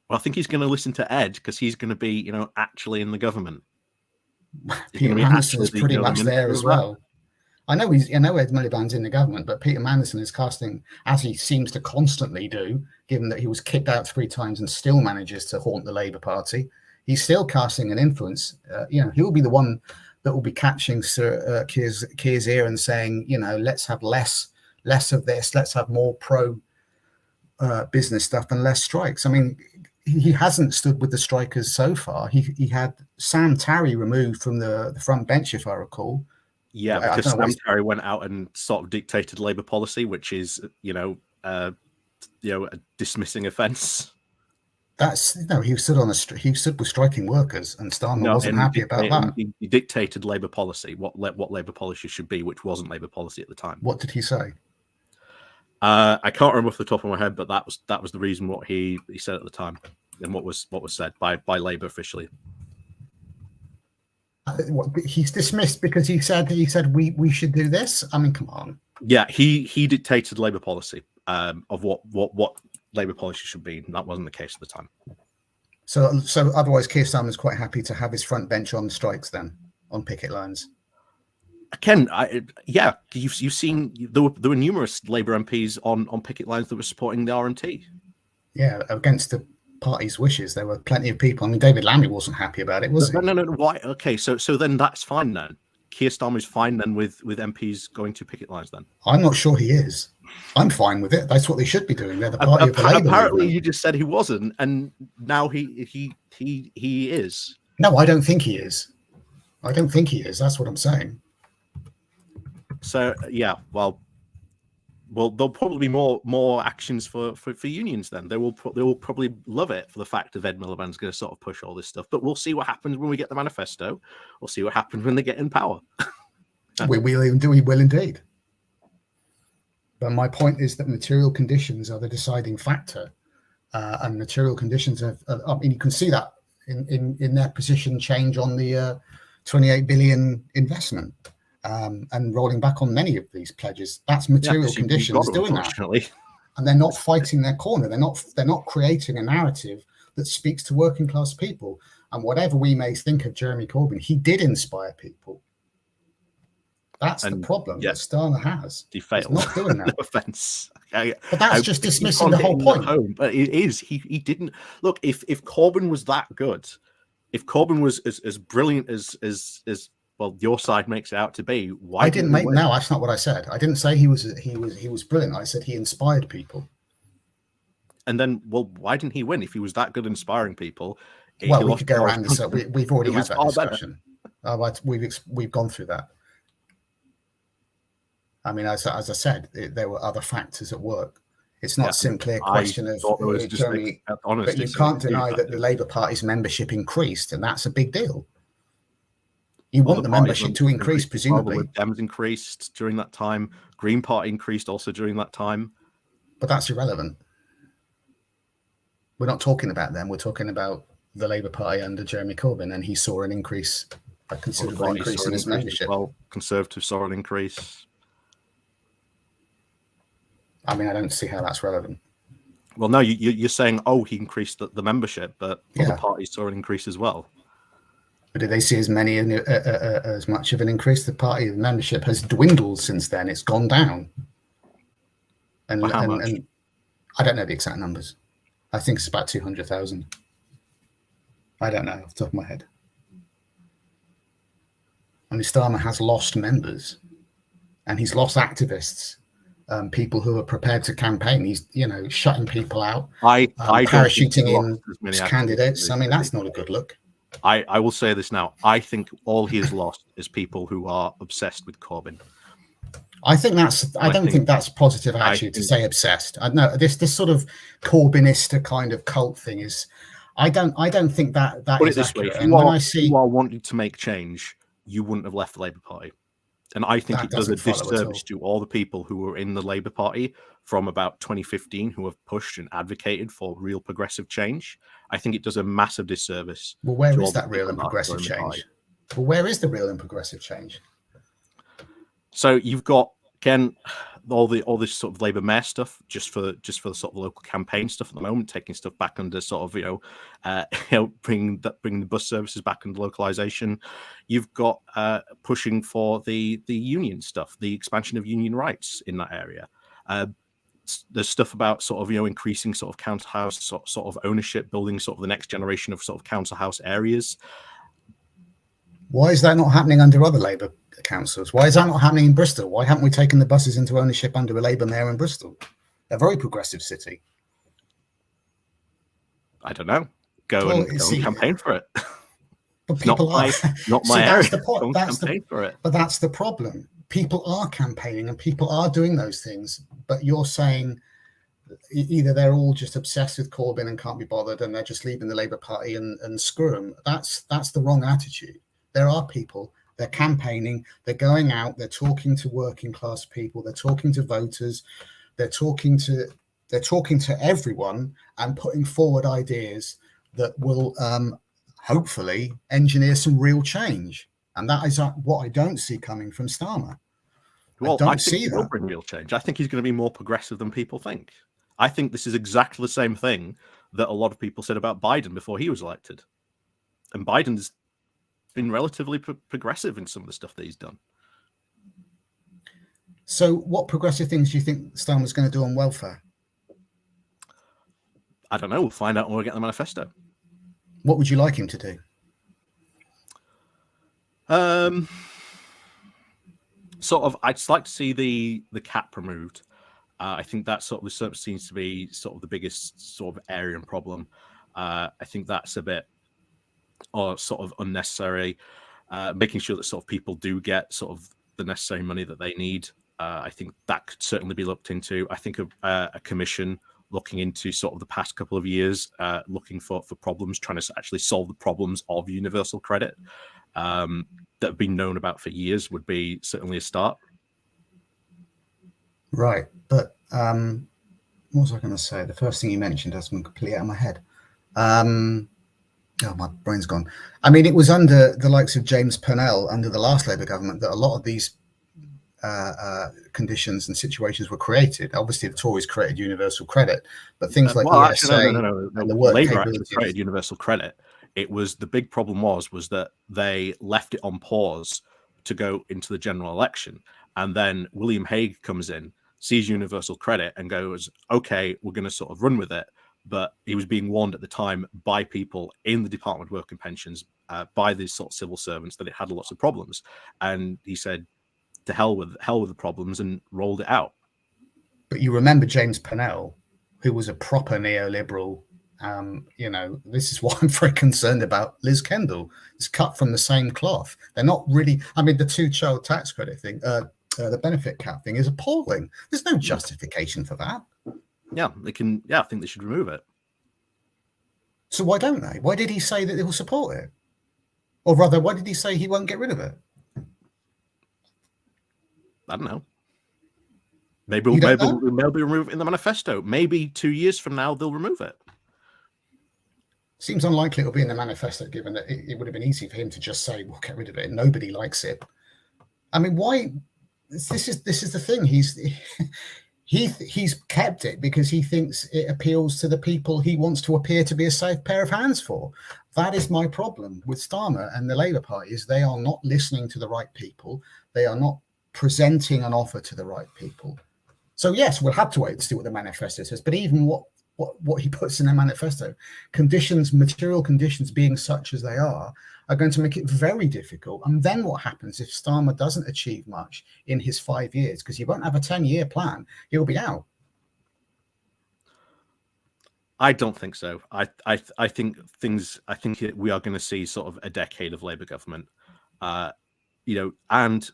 Well, I think he's going to listen to Ed because he's going to be, you know, actually in the government. Peter Mandelson is pretty much there as well. I know Ed Miliband's in the government, but Peter Mandelson is casting, as he seems to constantly do, given that he was kicked out 3 times and still manages to haunt the Labour Party. He's still casting an influence. You know, he'll be the one that will be catching Sir Keir's ear and saying, you know, let's have less of this. Let's have more pro business stuff and less strikes. I mean, he hasn't stood with the strikers so far. He had Sam Tarry removed from the front bench, if I recall. Yeah, because Sam Tarry went out and sort of dictated Labour policy, which is, you know, a dismissing offence. He stood with striking workers, and Starmer wasn't happy about that. He dictated Labour policy, what Labour policy should be, which wasn't Labour policy at the time. What did he say? I can't remember off the top of my head, but that was the reason what he said at the time, and what was said by Labour officially. He's dismissed because he said we should do this. I mean, come on. Yeah, he dictated Labour policy of what Labour policy should be. And that wasn't the case at the time. So otherwise, Keir Starmer's quite happy to have his front bench on strikes then, on picket lines. Ken, you've seen there were numerous Labour MPs on picket lines that were supporting the RMT. Yeah, against the party's wishes. There were plenty of people. I mean, David Lammy wasn't happy about it, was he? No. Why? Okay, so then that's fine then. Keir Starmer is fine then with MPs going to picket lines then? I'm not sure he is. I'm fine with it. That's what they should be doing. They're the party of the Labour Apparently, movement. you just said he wasn't, and now he is. No, I don't think he is. I don't think he is. That's what I'm saying. So yeah, well, Well, there'll probably be more actions for unions. Then they will probably love it for the fact of Ed Miliband's going to sort of push all this stuff. But we'll see what happens when we get the manifesto. We'll see what happens when they get in power. We will indeed. But my point is that material conditions are the deciding factor, and material conditions I mean, you can see that in their position change on the 28 billion investment. And rolling back on many of these pledges, that's material conditions doing that, and they're not fighting their corner. They're not creating a narrative that speaks to working class people. And whatever we may think of Jeremy Corbyn, he did inspire people. That's the problem that Starmer has. He failed. He's not doing that. No offense. But that's just dismissing the whole point. But it is. He didn't look. If Corbyn was that good, if Corbyn was as brilliant as well, your side makes it out to be. Why I didn't make. No, that's not what I said. I didn't say he was brilliant. I said he inspired people. And then, well, why didn't he win if he was that good inspiring people? Well, we could go around this. We've already had that discussion. We've gone through that. I mean, as I said, there were other factors at work. It's not simply a question of Germany, but you can't deny that the Labour Party's membership increased, and that's a big deal. You want the membership to increase, presumably. Dems increased during that time. Green Party increased also during that time. But that's irrelevant. We're not talking about them. We're talking about the Labour Party under Jeremy Corbyn, and he saw an increase, a considerable increase in his membership. Well, Conservatives saw an increase. I mean, I don't see how that's relevant. Well, no, you're saying, oh, he increased the membership, but other parties saw an increase as well. But did they see as much of an increase? The party membership has dwindled since then. It's gone down. And how much? And I don't know the exact numbers. I think it's about 200,000. I don't know off the top of my head. I mean, Starmer has lost members, and he's lost activists, people who are prepared to campaign. He's, shutting people out, parachuting in candidates. I mean, that's not a good look. I will say this now. I think all he has lost is people who are obsessed with Corbyn. I don't think that's positive attitude to say obsessed. I know this sort of Corbynista kind of cult thing is. I don't think that Put is it this accurate. way: if you are wanting to make change, you wouldn't have left the Labour Party. And I think it does a disservice to all the people who were in the Labour Party from about 2015 who have pushed and advocated for real progressive change. I think it does a massive disservice. Well, where is that real and progressive change? Well, where is the real and progressive change? So you've got, again, all this sort of Labour mayor stuff just for the sort of local campaign stuff at the moment, taking stuff back under sort of bringing the bus services back under localization. You've got pushing for the union stuff, the expansion of union rights in that area. There's stuff about sort of increasing sort of council house sort of ownership, building sort of the next generation of sort of council house areas. Why is that not happening under other Labour councils? Why is that not happening in Bristol? Why haven't we taken the buses into ownership under a Labour mayor in Bristol? A very progressive city. I don't know. Go and campaign for it. But people not my area. But that's the problem. People are campaigning and people are doing those things. But you're saying either they're all just obsessed with Corbyn and can't be bothered, and they're just leaving the Labour Party and screw them. That's the wrong attitude. There are people. They're campaigning, they're going out, they're talking to working class people, they're talking to voters, they're talking to everyone and putting forward ideas that will hopefully engineer some real change. And that is what I don't see coming from Starmer. Well, I think he will bring real change. I think he's going to be more progressive than people think. I think this is exactly the same thing that a lot of people said about Biden before he was elected. And Biden's been relatively progressive in some of the stuff that he's done. So what progressive things do you think Starmer's going to do on welfare? I don't know. We'll find out when we get the manifesto. What would you like him to do? Sort of, I'd just like to see the cap removed. I think that sort of seems to be sort of the biggest sort of area and problem. I think that's a bit sort of unnecessary. Making sure that sort of people do get sort of the necessary money that they need. I think that could certainly be looked into. I think a commission looking into sort of the past couple of years, looking for problems, trying to actually solve the problems of universal credit that have been known about for years would be certainly a start. Right. But what was I going to say? The first thing you mentioned has gone completely out of my head. Oh, my brain's gone. I mean, it was under the likes of James Purnell, under the last Labour government, that a lot of these conditions and situations were created. Obviously, the Tories created universal credit, but things like ESA and the work Labour actually capability created universal credit. It was the big problem was that they left it on pause to go into the general election, and then William Hague comes in, sees universal credit, and goes, "Okay, we're going to sort of run with it." But he was being warned at the time by people in the Department of Work and Pensions, by these sort of civil servants, that it had lots of problems, and he said, "To hell with the problems," and rolled it out. But you remember James Purnell, who was a proper neoliberal. This is what I'm very concerned about. Liz Kendall is cut from the same cloth. They're not really. I mean, the 2-child tax credit thing, the benefit cap thing, is appalling. There's no justification for that. Yeah, they can. Yeah, I think they should remove it. So why don't they? Why did he say that they will support it? Or rather, why did he say he won't get rid of it? I don't know. Maybe remove it in the manifesto. Maybe 2 years from now they'll remove it. Seems unlikely it'll be in the manifesto, given that it would have been easy for him to just say, "We'll get rid of it." Nobody likes it. I mean, why? This is the thing. He's kept it because he thinks it appeals to the people he wants to appear to be a safe pair of hands for. That is my problem with Starmer and the Labour Party, is they are not listening to the right people. They are not presenting an offer to the right people. So yes, we'll have to wait to see what the manifesto says. But even what he puts in the manifesto, material conditions being such as they are going to make it very difficult. And then what happens if Starmer doesn't achieve much in his 5 years? Because he won't have a 10-year plan. He'll be out. I don't think so. I think we are going to see sort of a decade of Labour government, and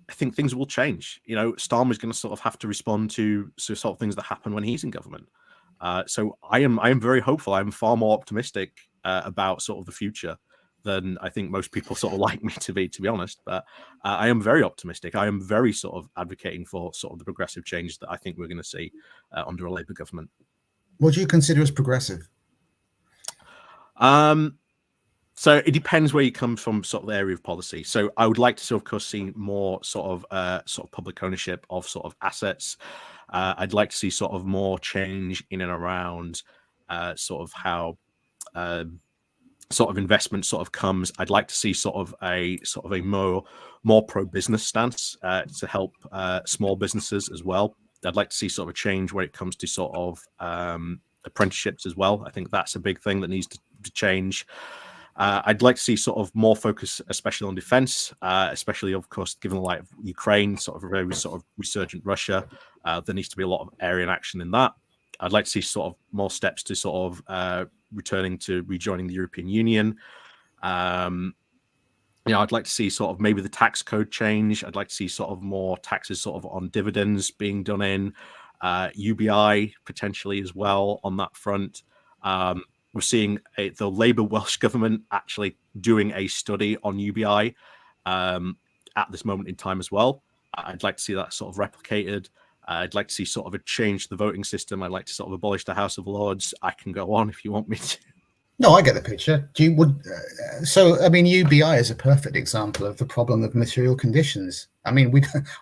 I think things will change. Starmer's going to sort of have to respond to sort of things that happen when he's in government. So I am very hopeful. I'm far more optimistic about sort of the future than I think most people sort of like me to be honest. But I am very optimistic. I am very sort of advocating for sort of the progressive change that I think we're going to see under a Labour government. What do you consider as progressive? So it depends where you come from, sort of the area of policy. So I would like to, of course, see more sort of public ownership of sort of assets. I'd like to see sort of more change in and around sort of how sort of investment sort of comes. I'd like to see sort of a more pro-business stance to help small businesses as well. I'd like to see sort of a change where it comes to sort of apprenticeships as well. I think that's a big thing that needs to change. I'd like to see sort of more focus, especially on defense, especially, of course, given the light of Ukraine, sort of a very sort of resurgent Russia. There needs to be a lot of area and action in that. I'd like to see sort of more steps to sort of rejoining the European Union. I'd like to see sort of maybe the tax code change. I'd like to see sort of more taxes sort of on dividends being done in, UBI potentially as well on that front. We're seeing the Labour Welsh government actually doing a study on UBI at this moment in time as well. I'd like to see that sort of replicated. I'd like to see sort of a change to the voting system. I'd like to sort of abolish the House of Lords. I can go on if you want me to. No, I get the picture. UBI is a perfect example of the problem of material conditions. I mean,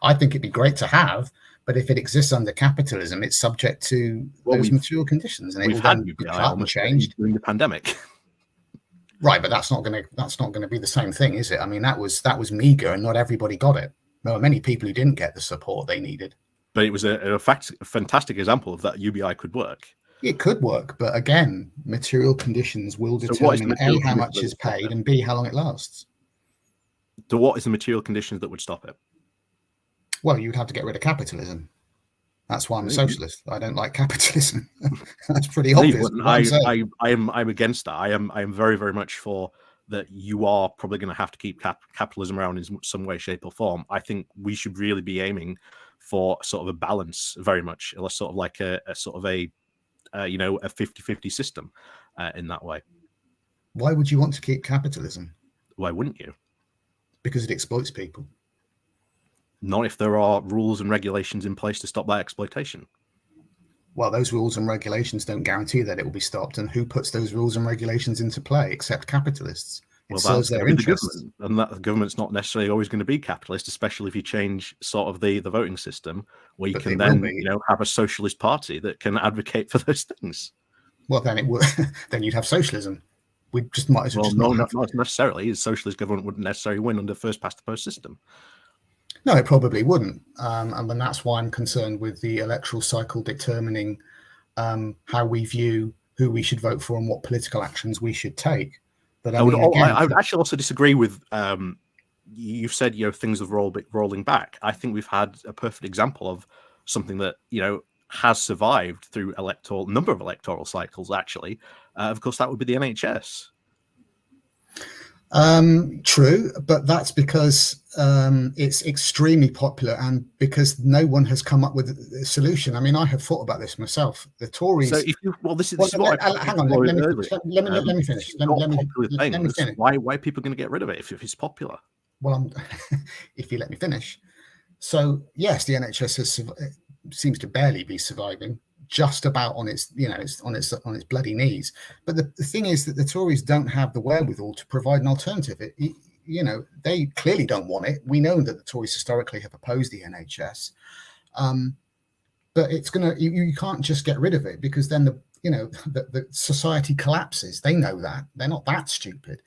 I think it'd be great to have, but if it exists under capitalism, it's subject to those material conditions, and it will then be changed during the pandemic. Right, but that's not going to be the same thing, is it? I mean, that was meager, and not everybody got it. There were many people who didn't get the support they needed. But it was a fantastic example of that UBI could work. It could work, but again, material conditions will determine A, how much is paid, and B, how long it lasts. So what is the material conditions that would stop it? Well, you'd have to get rid of capitalism. That's why I'm a socialist. I don't like capitalism. That's pretty obvious. I'm against that. I am very, very much for that. You are probably going to have to keep capitalism around in some way, shape, or form. I think we should really be aiming for sort of a balance, very much sort of like a sort of a 50-50 system in that way. Why would you want to keep capitalism? Why wouldn't you? Because it exploits people. Not if there are rules and regulations in place to stop that exploitation. Well, those rules and regulations don't guarantee that it will be stopped. And who puts those rules and regulations into play except capitalists? It serves their interests. And that the government's not necessarily always going to be capitalist, especially if you change sort of the voting system, where you can then have a socialist party that can advocate for those things. Well, then it would. Then you'd have socialism. We just might as well. Not necessarily. A socialist government wouldn't necessarily win under first past the post system. No, it probably wouldn't. And that's why I'm concerned with the electoral cycle determining how we view who we should vote for and what political actions we should take. But I would actually also disagree with you've said things are rolling back. I think we've had a perfect example of something that has survived through number of electoral cycles. Actually, of course, that would be the NHS. True, but that's because it's extremely popular and because no one has come up with a solution. I mean, I have thought about this myself. The Tories. So if you, this is what hang on. Let me finish. Let me finish. Why are people going to get rid of it if it's popular? Well, if you let me finish. So yes, the NHS seems to barely be surviving, just about on its on its bloody knees. But the thing is that the Tories don't have the wherewithal to provide an alternative. They clearly don't want it. We know that the Tories historically have opposed the NHS, but it's you can't just get rid of it, because then the society collapses. They know that. They're not that stupid,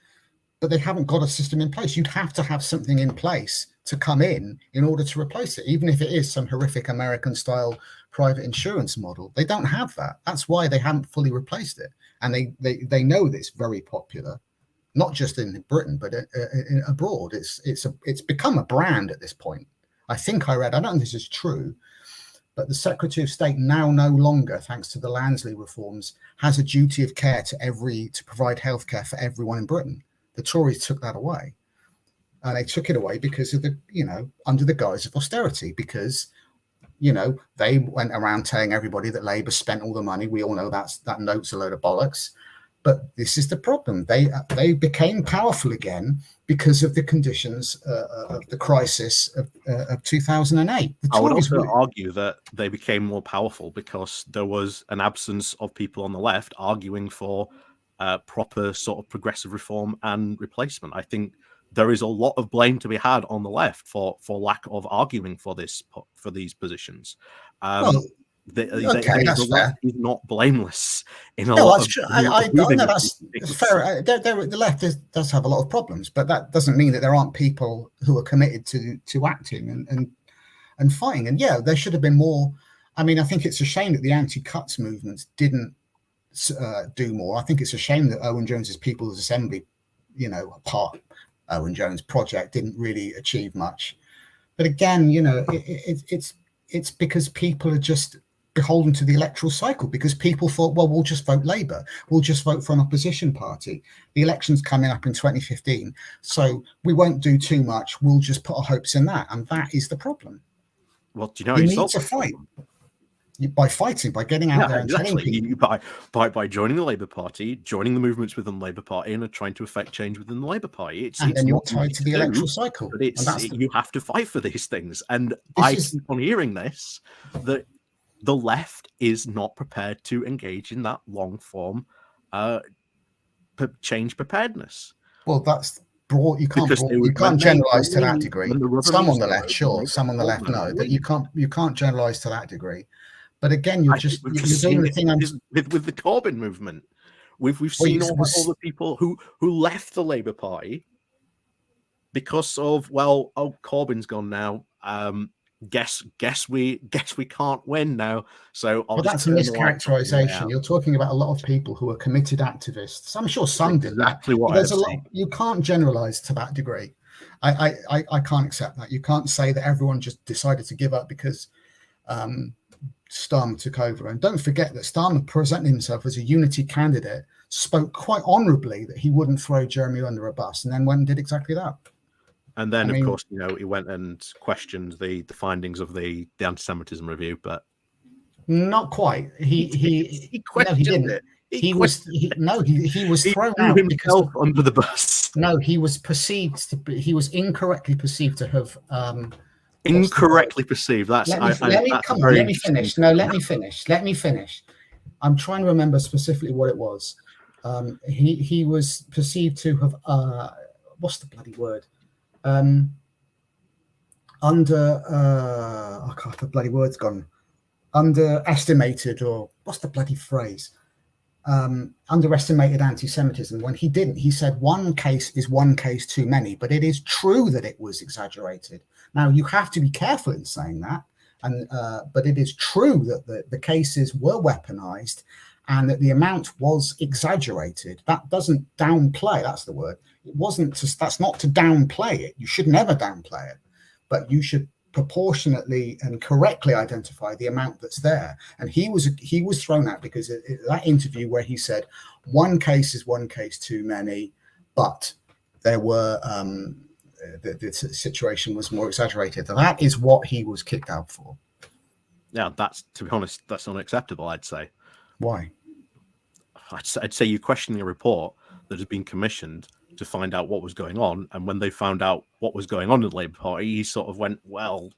but they haven't got a system in place. You'd have to have something in place to come in order to replace it, even if it is some horrific American style private insurance model. They don't have that. That's why they haven't fully replaced it. And they know that it's very popular, not just in Britain, but abroad. It's become a brand at this point. I think I read, I don't know if this is true, but the Secretary of State now no longer, thanks to the Lansley reforms, has a duty of care to provide healthcare for everyone in Britain. The Tories took that away. And they took it away because of under the guise of austerity, because they went around telling everybody that Labour spent all the money. We all know that note's a load of bollocks. But this is the problem. They became powerful again because of the conditions of the crisis of 2008. I would also argue that they became more powerful because there was an absence of people on the left arguing for proper sort of progressive reform and replacement. I think there is a lot of blame to be had on the left for lack of arguing for these positions. The left is not blameless in a lot of. I know that's fair. The left does have a lot of problems, but that doesn't mean that there aren't people who are committed to acting and fighting. And yeah, there should have been more. I mean, I think it's a shame that the anti-cuts movements didn't do more. I think it's a shame that Owen Jones's People's Assembly, part Owen Jones project didn't really achieve much. But again, it's because people are just beholden to the electoral cycle, because people thought, well, we'll just vote Labour, we'll just vote for an opposition party. The election's coming up in 2015, so we won't do too much. We'll just put our hopes in that, and that is the problem. Well, do you know you need to fight? By fighting, by getting out there and telling people. By joining the Labour Party, joining the movements within the Labour Party, and trying to affect change within the Labour Party. Then you're tied to the electoral cycle. But you have to fight for these things. And I keep on hearing this, that the left is not prepared to engage in that long-form change preparedness. Well, that's broad. You can't generalize to that degree. Some on the left, sure. Some on the left, no. But you can't generalize to that degree. But again, you're doing the thing with the Corbyn movement. We've seen all the people who left the Labour Party because of Corbyn's gone now. Guess we can't win now. So that's a mischaracterization. You're talking about a lot of people who are committed activists. I'm sure some did that. There's a lot. You can't generalize to that degree. I can't accept that. You can't say that everyone just decided to give up because Starmer took over. And don't forget that Starmer, presenting himself as a unity candidate, spoke quite honourably that he wouldn't throw Jeremy under a bus, and then went and did exactly that. And then, I of mean, course, he went and questioned the findings of the anti-Semitism review, but not quite. he No, he questioned didn't. it. He was He thrown threw out because himself under the bus. no, he was incorrectly perceived to have Incorrectly perceived. That's let me finish. No, let me finish. I'm trying to remember specifically what it was. He was perceived to have what's the bloody word? The bloody word's gone. Underestimated, or what's the bloody phrase? Underestimated anti-Semitism, when he didn't. He said one case is one case too many, but it is true that it was exaggerated. Now, you have to be careful in saying that, but it is true that the cases were weaponized and that the amount was exaggerated. That doesn't downplay, that's the word. That's not to downplay it. You should never downplay it, but you should proportionately and correctly identify the amount that's there. And he was thrown out because that interview where he said one case is one case too many, but there were the situation was more exaggerated. That is what he was kicked out for. Yeah, to be honest, that's unacceptable, I'd say. Why? I'd say you're questioning a report that has been commissioned to find out what was going on, and when they found out what was going on in the Labour Party, he sort of went, well.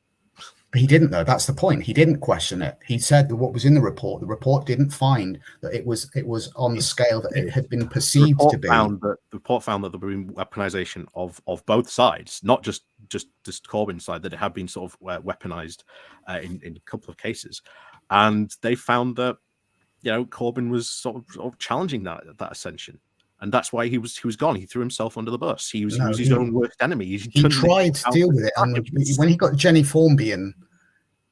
But he didn't, though. That's the point. He didn't question it. He said that what was in the report didn't find that it was on the scale that it had been perceived to be. The report found that there had been weaponization of both sides, not just Corbyn's side, that it had been sort of weaponized in a couple of cases, and they found that Corbyn was sort of challenging that ascension. And that's why he was gone. He threw himself under the bus. He was his own worst enemy. He tried to deal with it. And when he got Jenny Formby in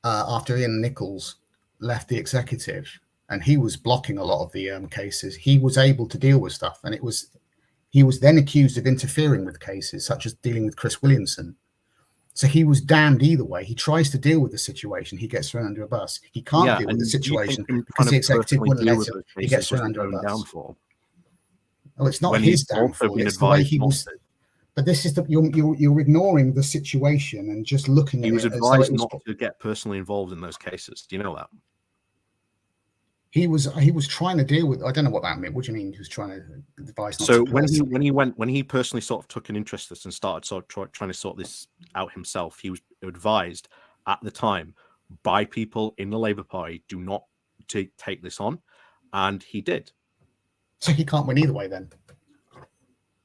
after Ian Nichols left the executive, and he was blocking a lot of the cases, he was able to deal with stuff. And he was then accused of interfering with cases, such as dealing with Chris Williamson. So he was damned either way. He tries to deal with the situation. He gets thrown under a bus. He can't deal with the situation because the executive wouldn't let him. He gets thrown under a bus. Downfall. Oh, it's not his downfall. It's the way he was. But this is you're ignoring the situation and just looking at it. He was advised not to get personally involved in those cases. Do you know that? He was trying to deal with. I don't know what that meant. What do you mean he was trying to advise? So when he personally sort of took an interest in this and started trying to sort this out himself, he was advised at the time by people in the Labour Party, do not take this on, and he did. So he can't win either way, then.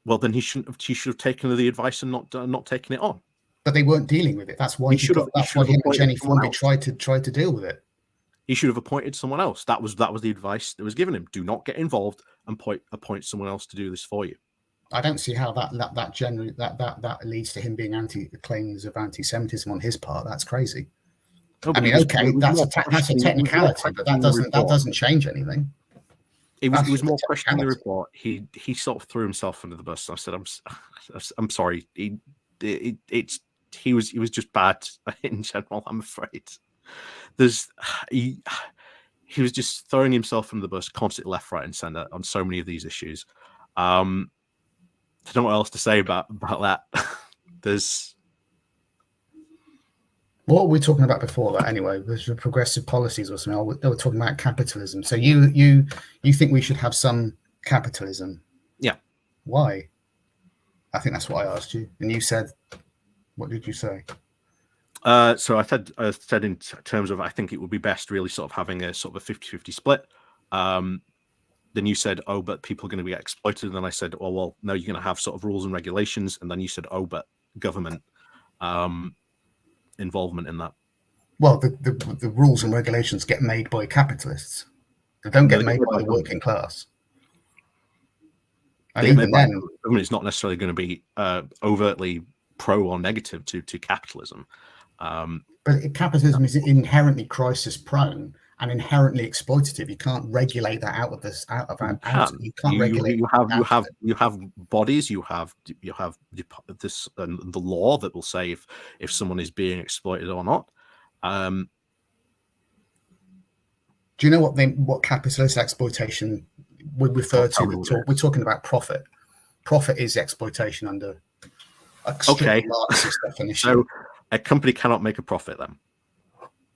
Well, then he should have taken the advice and not taken it on. But they weren't dealing with it. That's why him and Jenny Formby tried to deal with it. He should have appointed someone else. That was the advice that was given him. Do not get involved and appoint someone else to do this for you. I don't see how that generally that leads to him being claims of anti-Semitism on his part. That's crazy. No, I mean, okay, that's a technicality, but that doesn't change anything. It was more questioning the report. He sort of threw himself under the bus. I said, I'm sorry. He was just bad in general, I'm afraid. He was just throwing himself under the bus constantly, left, right, and centre on so many of these issues. I don't know what else to say about that. What were we talking about before that anyway? There's progressive policies or something. They were talking about capitalism. So you think we should have some capitalism? Yeah. Why? I think that's what I asked you. And you said, what did you say? So I said in terms of, I think it would be best really sort of having a sort of a 50-50 split. Then you said, oh, but people are going to be exploited. And then I said, oh, well, no, you're going to have sort of rules and regulations. And then you said, oh, but government involvement in that. Well, the rules and regulations get made by capitalists. They don't get made by the working class. And even then, it's not necessarily going to be overtly pro or negative to capitalism. But capitalism is inherently crisis prone and inherently exploitative. You can't regulate that out of this. You can't regulate. You have bodies. You have this the law that will say if someone is being exploited or not. Do you know what capitalist exploitation would refer to? We're talking about profit. Profit is exploitation under a strict Okay. Marxist definition. So a company cannot make a profit then?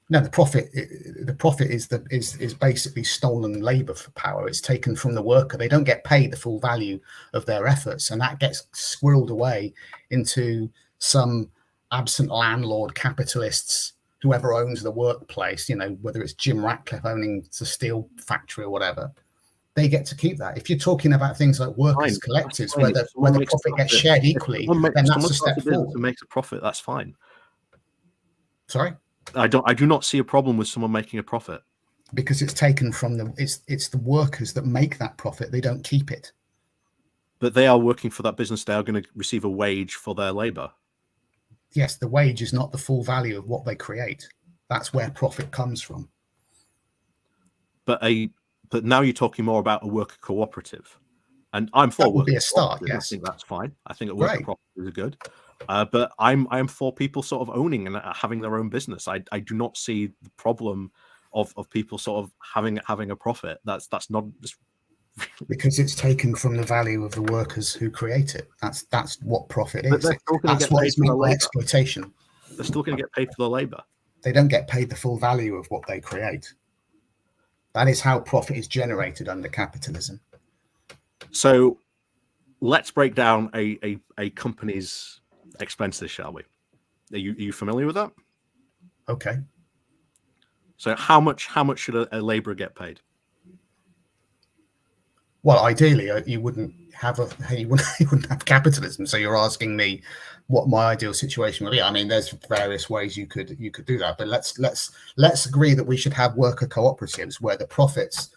No, the profit is basically stolen labor for power. It's taken from the worker. They don't get paid the full value of their efforts, and that gets squirreled away into some absent landlord capitalists, whoever owns the workplace, whether it's Jim Ratcliffe owning the steel factory or whatever. They get to keep that. If you're talking about things like workers' collectives, where the profit gets shared equally, then that's a step forward. Who makes a profit, that's fine. Sorry? I do not see a problem with someone making a profit. Because it's taken from it's the workers that make that profit. They don't keep it. But they are working for that business. They are going to receive a wage for their labor. Yes, the wage is not the full value of what they create. That's where profit comes from. But now you're talking more about a worker cooperative. And I'm for that would be a start. Yes, I think that's fine. I think a worker cooperative is good. But I'm for people sort of owning and having their own business. I do not see the problem of people sort of having a profit. That's not just because it's taken from the value of the workers who create it. That's what profit is. That's what is meant by exploitation. They're still going to get paid for their labor. They don't get paid the full value of what they create. That is how profit is generated under capitalism. So let's break down a company's expenses, shall we? Are you familiar with that? Okay. So how much should a labourer get paid? Well, ideally, you wouldn't have capitalism. So you're asking me what my ideal situation would be. I mean, there's various ways you could do that, but let's agree that we should have worker cooperatives where the profits,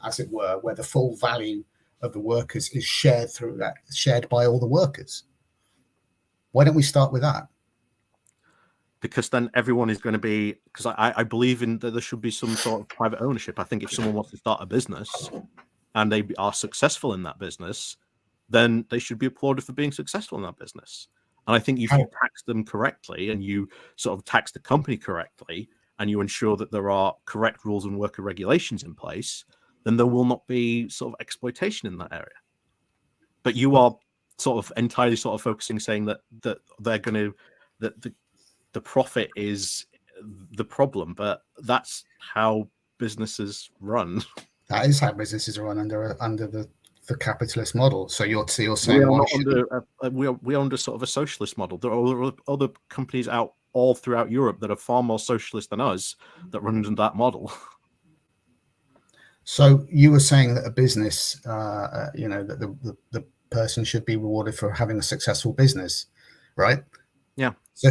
as it were, where the full value of the workers is shared by all the workers. Why don't we start with that? Because then everyone is going to be, because I believe in that there should be some sort of private ownership. I think if someone wants to start a business and they are successful in that business, then they should be applauded for being successful in that business. And I think if you tax them correctly and you sort of tax the company correctly and you ensure that there are correct rules and worker regulations in place, then there will not be sort of exploitation in that area. But you are sort of entirely sort of focusing, saying that they're going to, that the profit is the problem, but that's how businesses run. That is how businesses are run under the capitalist model. So you're saying we are under sort of a socialist model. There are other companies out all throughout Europe that are far more socialist than us that run under that model. So you were saying that a business, that the person should be rewarded for having a successful business, right? Yeah. So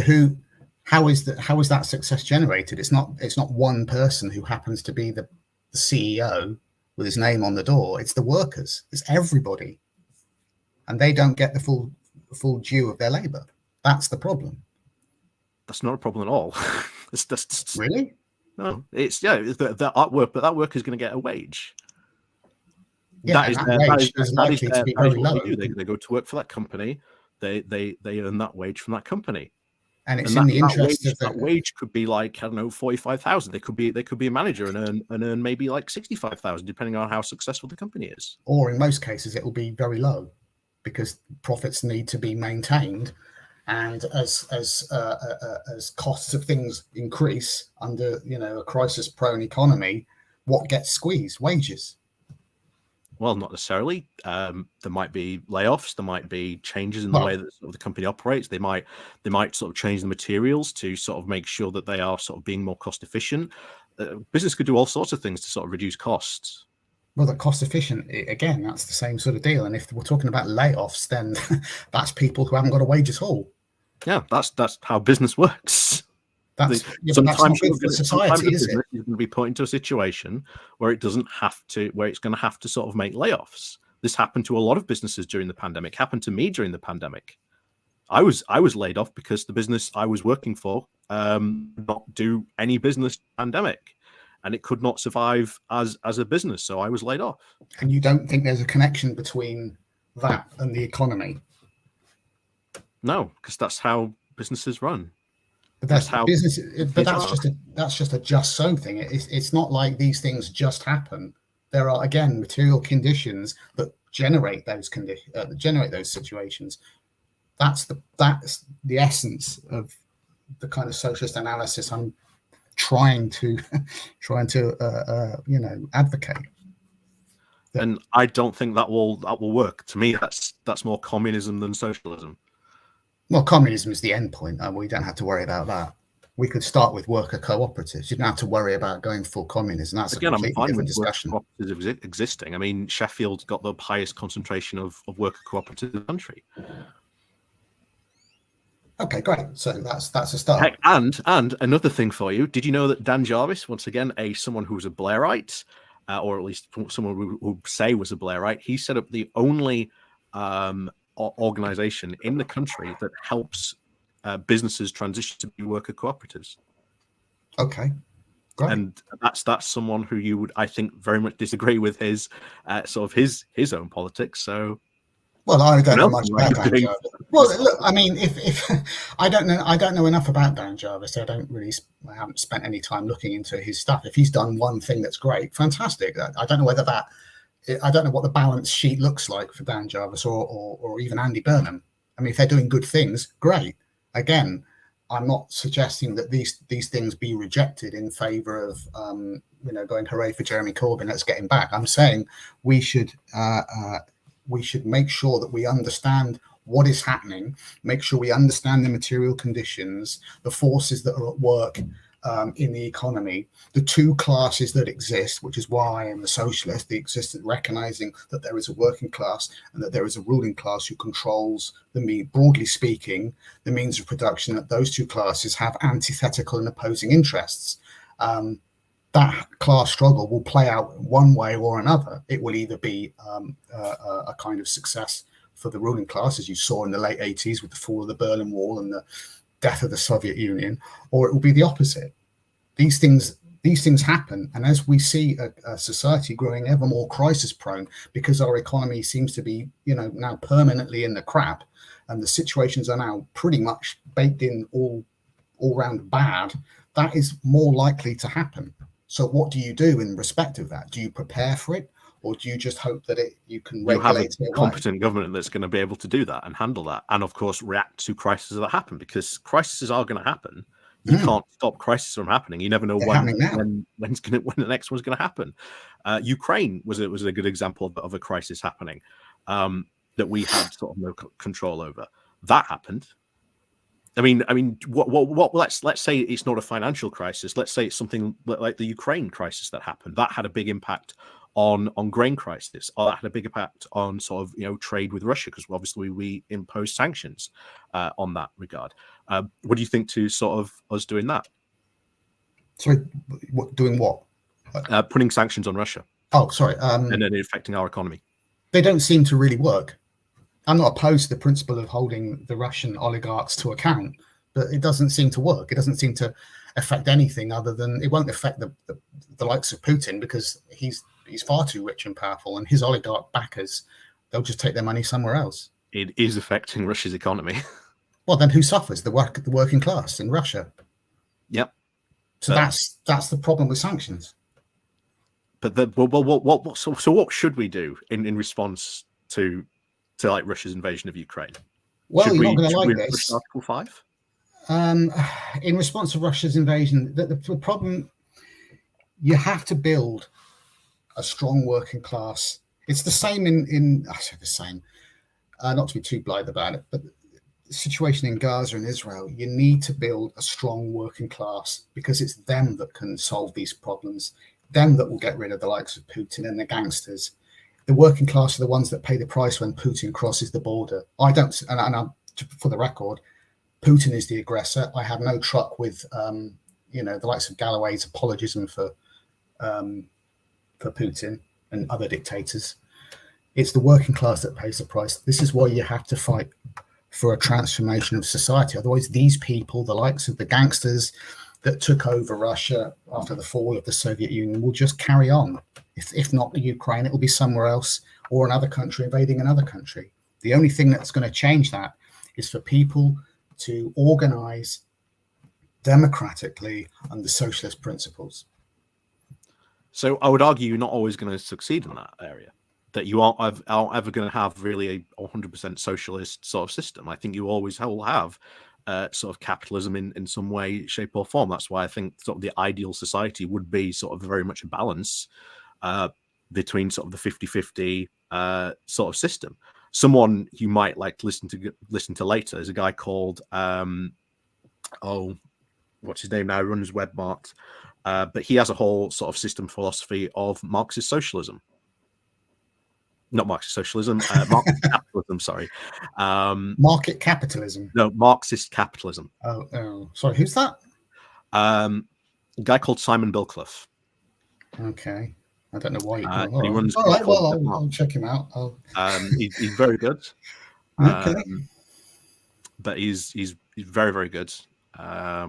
how is that success generated? It's not one person who happens to be the CEO with his name on the door. It's the workers. It's everybody, and they don't get the full due of their labor. That's the problem. That's not a problem at all. It's just really. No, it's the artwork, but that worker is going to get a wage. Yeah, that is likely to be very low. They go to work for that company. They earn that wage from that company. And it's in the interest of that wage could be like, I don't know, 45,000. They could be a manager and earn maybe like 65,000, depending on how successful the company is. Or in most cases, it will be very low, because profits need to be maintained, and as costs of things increase under a crisis-prone economy, what gets squeezed? Wages. Well, not necessarily. There might be layoffs. There might be changes in the way that the company operates. They might sort of change the materials to sort of make sure that they are sort of being more cost efficient. Business could do all sorts of things to sort of reduce costs. Well, the cost efficient, again, that's the same sort of deal. And if we're talking about layoffs, then that's people who haven't got a wage at all. Yeah, that's how business works. Sometimes society, is it? You're going to be put into a situation where it's going to have to sort of make layoffs. This happened to a lot of businesses during the pandemic. Happened to me during the pandemic. I was laid off because the business I was working for not do any business pandemic, and it could not survive as a business. So I was laid off. And you don't think there's a connection between that and the economy? No, because that's how businesses run. But that's how business. But that's just a just so thing. It's not like these things just happen. There are, again, material conditions that generate those situations. That's the essence of the kind of socialist analysis I'm trying to advocate. And I don't think that will work. To me, that's more communism than socialism. Well, communism is the end point, and we don't have to worry about that. We could start with worker cooperatives. You don't have to worry about going full communism. That's Again, a completely different discussion. Worker cooperatives existing. I mean, Sheffield's got the highest concentration of worker cooperatives in the country. Okay, great. So that's a start. Heck, and another thing for you. Did you know that Dan Jarvis, once again, someone who was a Blairite, or at least someone who say was a Blairite, he set up the only organization in the country that helps businesses transition to be worker cooperatives. Okay, great. And that's someone who you would, I think, very much disagree with his sort of his own politics. So. Well, I don't know much about Dan Jarvis. Well, look, I mean, if I don't know enough about Dan Jarvis. I haven't spent any time looking into his stuff. If he's done one thing that's great, fantastic. I don't know whether I don't know what the balance sheet looks like for Dan Jarvis or even Andy Burnham. I mean, if they're doing good things, great. Again, I'm not suggesting that these things be rejected in favour of going hooray for Jeremy Corbyn, let's get him back. I'm saying we should make sure that we understand what is happening, make sure we understand the material conditions, the forces that are at work in the economy, the two classes that exist, which is why I am a socialist, the existence recognizing that there is a working class and that there is a ruling class who controls broadly speaking, the means of production, that those two classes have antithetical and opposing interests. That class struggle will play out one way or another. It will either be a kind of success for the ruling class, as you saw in the late 80s with the fall of the Berlin Wall and the death of the Soviet Union, or it will be the opposite. These things happen, and as we see a society growing ever more crisis prone because our economy seems to be now permanently in the crap, and the situations are now pretty much baked in all round bad, that is more likely to happen. So what do you do in respect of that? Do you prepare for it, or do you just hope that you can regulate a competent government that's going to be able to do that and handle that, and of course react to crises that happen, because crises are going to happen. You can't stop crises from happening. You never know when the next one's going to happen. Ukraine was a good example of a crisis happening that we had sort of no control over. That happened. I mean, what? Let's say it's not a financial crisis. Let's say it's something like the Ukraine crisis that happened. That had a big impact on grain crisis, or that had a big impact on sort of trade with Russia, because obviously we imposed sanctions on that regard. What do you think to sort of us doing that? Sorry, doing what? Putting sanctions on Russia. Oh, sorry. And then affecting our economy. They don't seem to really work. I'm not opposed to the principle of holding the Russian oligarchs to account, but it doesn't seem to work. It doesn't seem to affect anything other than it won't affect the likes of Putin, because he's far too rich and powerful, and his oligarch backers, they'll just take their money somewhere else. It is affecting Russia's economy. Well, then who suffers? The working class in Russia. Yep. So that's the problem with sanctions. But so what should we do in response to like Russia's invasion of Ukraine? Well, you're not going to like this. Article 5? In response to Russia's invasion, the problem, you have to build a strong working class. It's the same I say the same, not to be too blithe about it, but the situation in Gaza and Israel, you need to build a strong working class, because it's them that can solve these problems, them that will get rid of the likes of Putin and the gangsters. The working class are the ones that pay the price when Putin crosses the border. For the record, Putin is the aggressor. I have no truck with, the likes of Galloway's apologism for Putin and other dictators. It's the working class that pays the price. This is why you have to fight for a transformation of society. Otherwise, these people, the likes of the gangsters that took over Russia after the fall of the Soviet Union, will just carry on. If not Ukraine, it will be somewhere else, or another country invading another country. The only thing that's going to change that is for people to organize democratically under socialist principles. So I would argue you're not always going to succeed in that area. that you aren't ever going to have really a 100% socialist sort of system. I think you always will have sort of capitalism in some way, shape, or form. That's why I think sort of the ideal society would be sort of very much a balance between sort of the 50-50 sort of system. Someone you might like to listen to later is a guy called what's his name now? He runs Webmart, but he has a whole sort of system philosophy of Marxist socialism. Not Marxist socialism, Marxist capitalism. Sorry, market capitalism. No, Marxist capitalism. Oh, sorry. Who's that? A guy called Simon Bilclough. Okay, I don't know why. He runs. All right, well, I'll check him out. He's very good. Okay. But he's very, very good at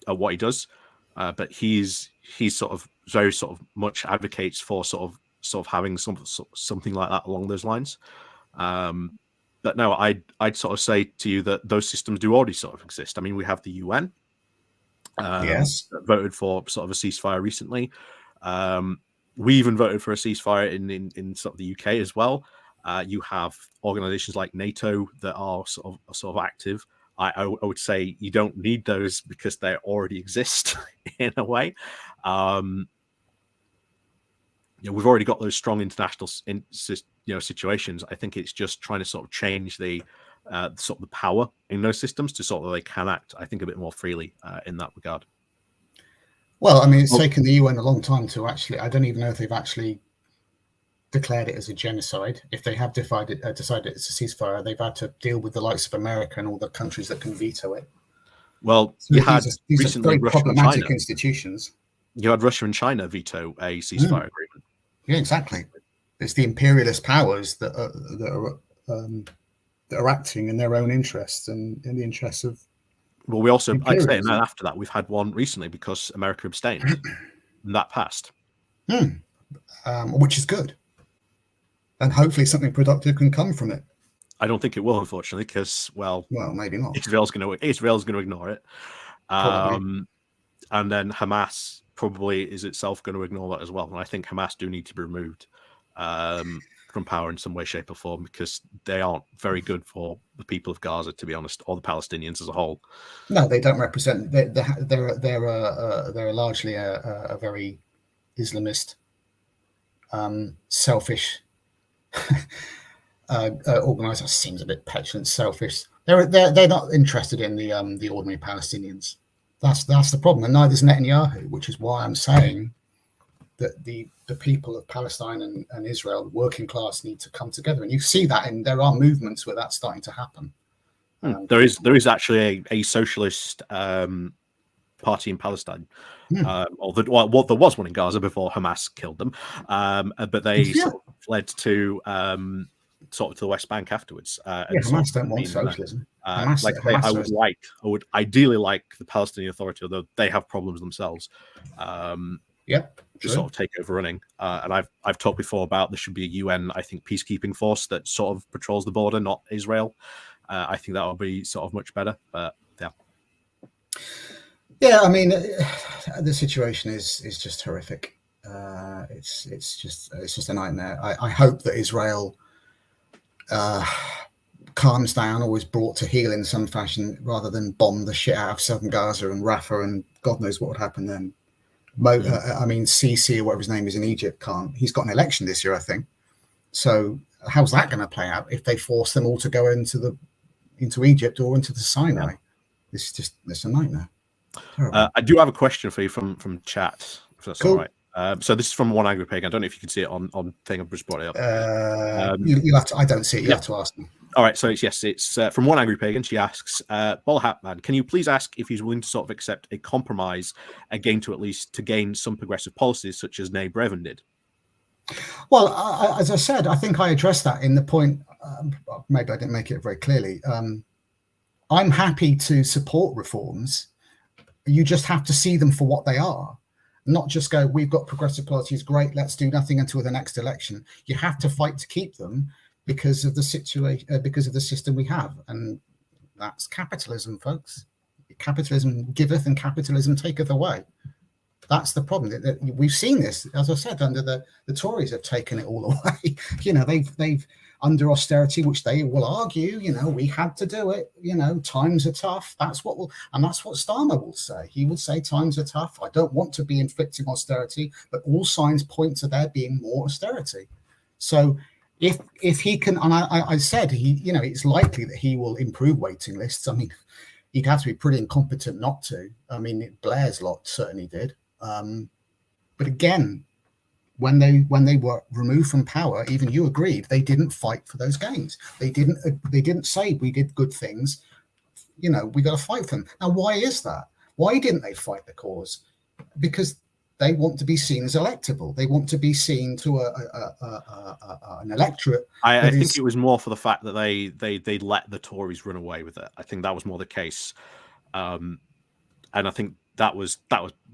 what he does. But he's sort of very sort of much advocates for sort of having something like that along those lines. But no, I'd sort of say to you that those systems do already sort of exist. I mean, we have the UN. Yes. That voted for sort of a ceasefire recently. We even voted for a ceasefire in sort of the UK as well. You have organizations like NATO that are sort of active. I would say you don't need those because they already exist in a way. We've already got those strong international situations. I think it's just trying to sort of change the sort of the power in those systems to sort of they can act, I think, a bit more freely in that regard. Well, I mean, it's taken the UN a long time to actually. I don't even know if they've actually declared it as a genocide. If they have decided it's a ceasefire, they've had to deal with the likes of America and all the countries that can veto it. Well, so you had these are very problematic institutions. You had Russia and China veto a ceasefire agreement. Yeah, exactly. It's the imperialist powers that are acting in their own interests and in the interests of. Well, we also, I'd say, and after that, we've had one recently because America abstained, and that passed. Which is good. And hopefully something productive can come from it. I don't think it will, unfortunately, because, well, maybe not. Israel's going to ignore it. And then Hamas probably is itself going to ignore that as well. And I think Hamas do need to be removed from power in some way, shape, or form because they aren't very good for the people of Gaza, to be honest, or the Palestinians as a whole. No, they don't represent. They're largely a very Islamist, selfish organizer. Seems a bit petulant, selfish. They're not interested in the ordinary Palestinians. That's the problem, and neither is Netanyahu, which is why I'm saying that the people of Palestine and Israel, working class, need to come together. And you see that, and there are movements where that's starting to happen. There is actually a socialist party in Palestine. There was one in Gaza before Hamas killed them, but they sort of fled to sort of to the West Bank afterwards. Hamas don't want socialism. I would ideally like the Palestinian Authority, although they have problems themselves. To sort of take over running. And I've talked before about there should be a UN, I think, peacekeeping force that sort of patrols the border, not Israel. I think that would be sort of much better. But yeah, I mean, the situation is just horrific. It's just a nightmare. I hope that Israel calms down or is brought to heel in some fashion rather than bomb the shit out of southern Gaza and Rafah, and God knows what would happen then. I mean, Sisi or whatever his name is in Egypt he's got an election this year, I think. So how's that going to play out if they force them all to go into Egypt or into the Sinai? It's a nightmare. I do have a question for you from chat, if that's cool. all right. So this is from One Angry Pig. I don't know if you can see it on thing. I've just brought it up. You'll have to. I don't see it. You have to ask me. All right. So it's from One Angry Pig, and she asks, BowlerHatMan, can you please ask if he's willing to sort of accept a compromise again to gain some progressive policies such as Nay Brevin did? Well, as I said, I think I addressed that in the point. Maybe I didn't make it very clearly. I'm happy to support reforms. You just have to see them for what they are, not just go, we've got progressive policies, great, let's do nothing until the next election. You have to fight to keep them because of the situation, because of the system we have. And that's capitalism, folks. Capitalism giveth and capitalism taketh away. That's the problem. We've seen this, as I said, under the Tories have taken it all away. They've under austerity, which they will argue, we had to do it. Times are tough. That's what Starmer will say. He will say times are tough. I don't want to be inflicting austerity, but all signs point to there being more austerity. So if he can, and I said it's likely that he will improve waiting lists. I mean, he'd have to be pretty incompetent not to. I mean, Blair's lot certainly did. But again, when they were removed from power, even you agreed, they didn't fight for those gains. They didn't say we did good things. We got to fight for them. Now, why is that? Why didn't they fight the cause? Because they want to be seen as electable. They want to be seen to an electorate. I think it was more for the fact that they let the Tories run away with it. I think that was more the case, and I think that was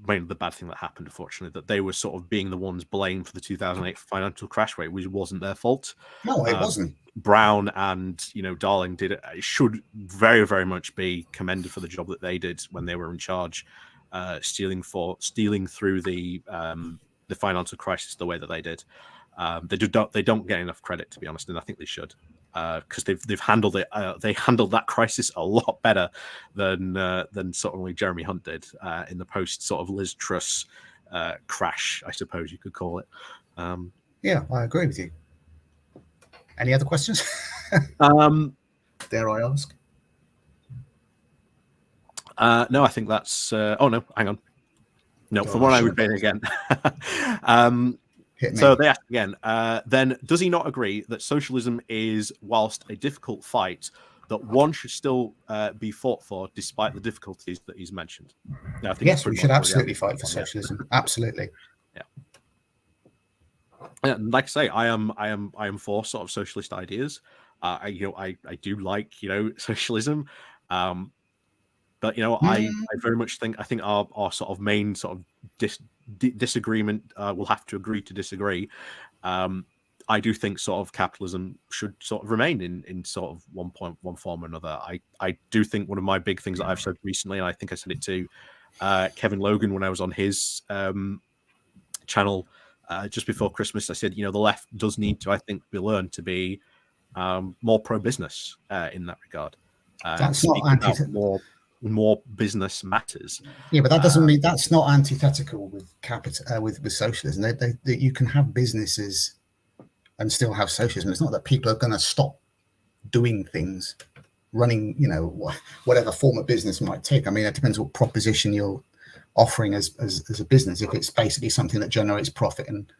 mainly the bad thing that happened. Unfortunately, that they were sort of being the ones blamed for the 2008 financial crash, where it wasn't their fault. No, it wasn't. Brown and Darling did it. It should very, very much be commended for the job that they did when they were in charge. Stealing through the financial crisis the way that they did. They don't get enough credit, to be honest, and I think they should, because they've handled it. They handled that crisis a lot better than certainly Jeremy Hunt did in the post sort of Liz Truss crash, I suppose you could call it. Yeah, I agree with you. Any other questions? Dare I ask? No, I think that's. Oh no, hang on. No, from what I would say again. So they ask again. Then does he not agree that socialism is, whilst a difficult fight, that one should still be fought for despite the difficulties that he's mentioned? I think yes, we should absolutely fight for socialism. Yeah. Absolutely. Yeah. And like I say, I am for sort of socialist ideas. I do like socialism. But I very much think our sort of main sort of disagreement will have to agree to disagree. I do think sort of capitalism should sort of remain in sort of one form or another. I do think one of my big things that I've said recently, and I think I said it to Kevin Logan when I was on his channel just before Christmas, I said, the left does need to, I think, be learned to be more pro-business in that regard. That's not more business matters. Yeah, but that doesn't mean that's not antithetical with with socialism. You can have businesses and still have socialism. It's not that people are going to stop doing things, running, whatever form of business might take. I mean, it depends what proposition you're offering as a business. If it's basically something that generates profit and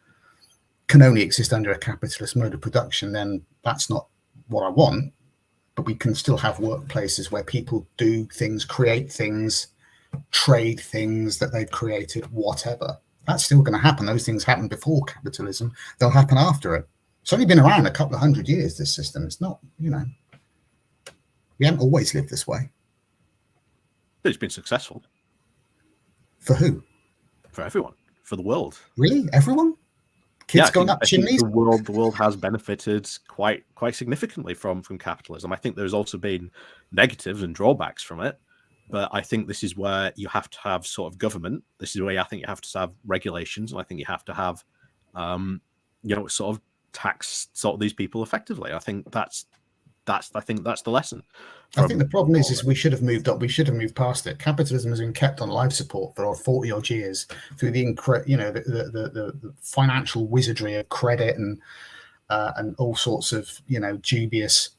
can only exist under a capitalist mode of production, then that's not what I want. But we can still have workplaces where people do things, create things, trade things that they've created, whatever. That's still going to happen. Those things happened before capitalism. They'll happen after it. It's only been around a couple of 100 years, this system. It's not, we haven't always lived this way. But it's been successful. For who? For everyone. For the world. Really? Everyone? Kids going up chimneys? The world has benefited quite significantly from capitalism. I think there's also been negatives and drawbacks from it, but I think this is where you have to have sort of government. This is where I think you have to have regulations, and I think you have to have, sort of tax sort of these people effectively. I think that's the lesson. I think the problem is we should have moved up. We should have moved past it. Capitalism has been kept on life support for 40 odd years through the financial wizardry of credit and all sorts of dubious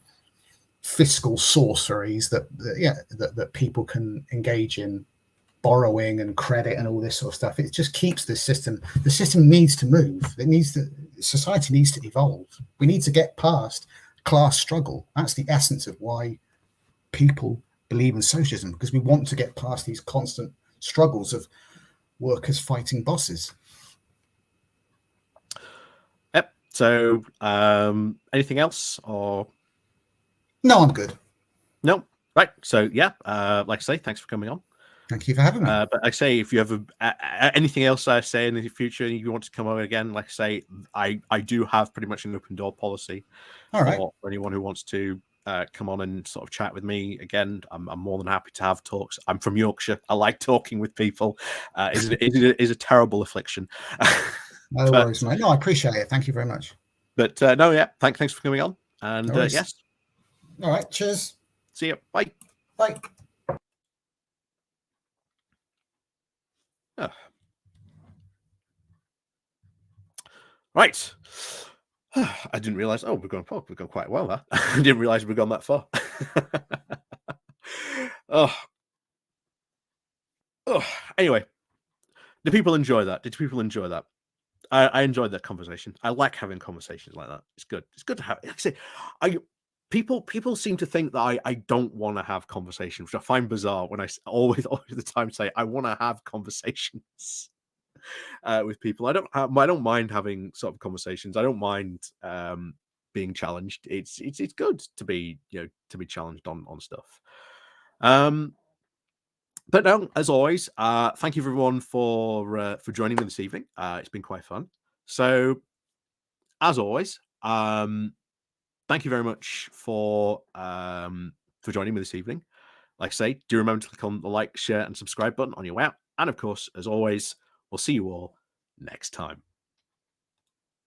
fiscal sorceries that people can engage in, borrowing and credit and all this sort of stuff. It just keeps the system. The system needs to move. Society needs to evolve. We need to get past class struggle. That's the essence of why people believe in socialism, because we want to get past these constant struggles of workers fighting bosses. Yep. So anything else or no? I'm good. No. Right. So yeah, like I say, thanks for coming on. Thank you for having me. But like I say, if you have anything else I say in the future and you want to come over again, like I say, I do have pretty much an open door policy. All right. For anyone who wants to come on and sort of chat with me again, I'm more than happy to have talks. I'm from Yorkshire. I like talking with people. It is a terrible affliction. No worries, mate. No, I appreciate it. Thank you very much. But no, yeah, thanks for coming on. And No worries. yes. All right. Cheers. See you. Bye. Bye. Oh. Right. I didn't realize. Oh, we've gone quite well. Huh? I didn't realize we've gone that far. Oh. Anyway, do people enjoy that? Did people enjoy that? I enjoyed that conversation. I like having conversations like that. It's good. It's good to have. Like I say, people seem to think that I don't want to have conversations, which I find bizarre. When I always the time say I want to have conversations with people. I don't mind having sort of conversations. I don't mind being challenged. It's good to be challenged on stuff. But no, as always, thank you everyone for joining me this evening. It's been quite fun. So, as always, thank you very much for joining me this evening. Like I say, do remember to click on the like, share, and subscribe button on your way out. And of course, as always, we'll see you all next time.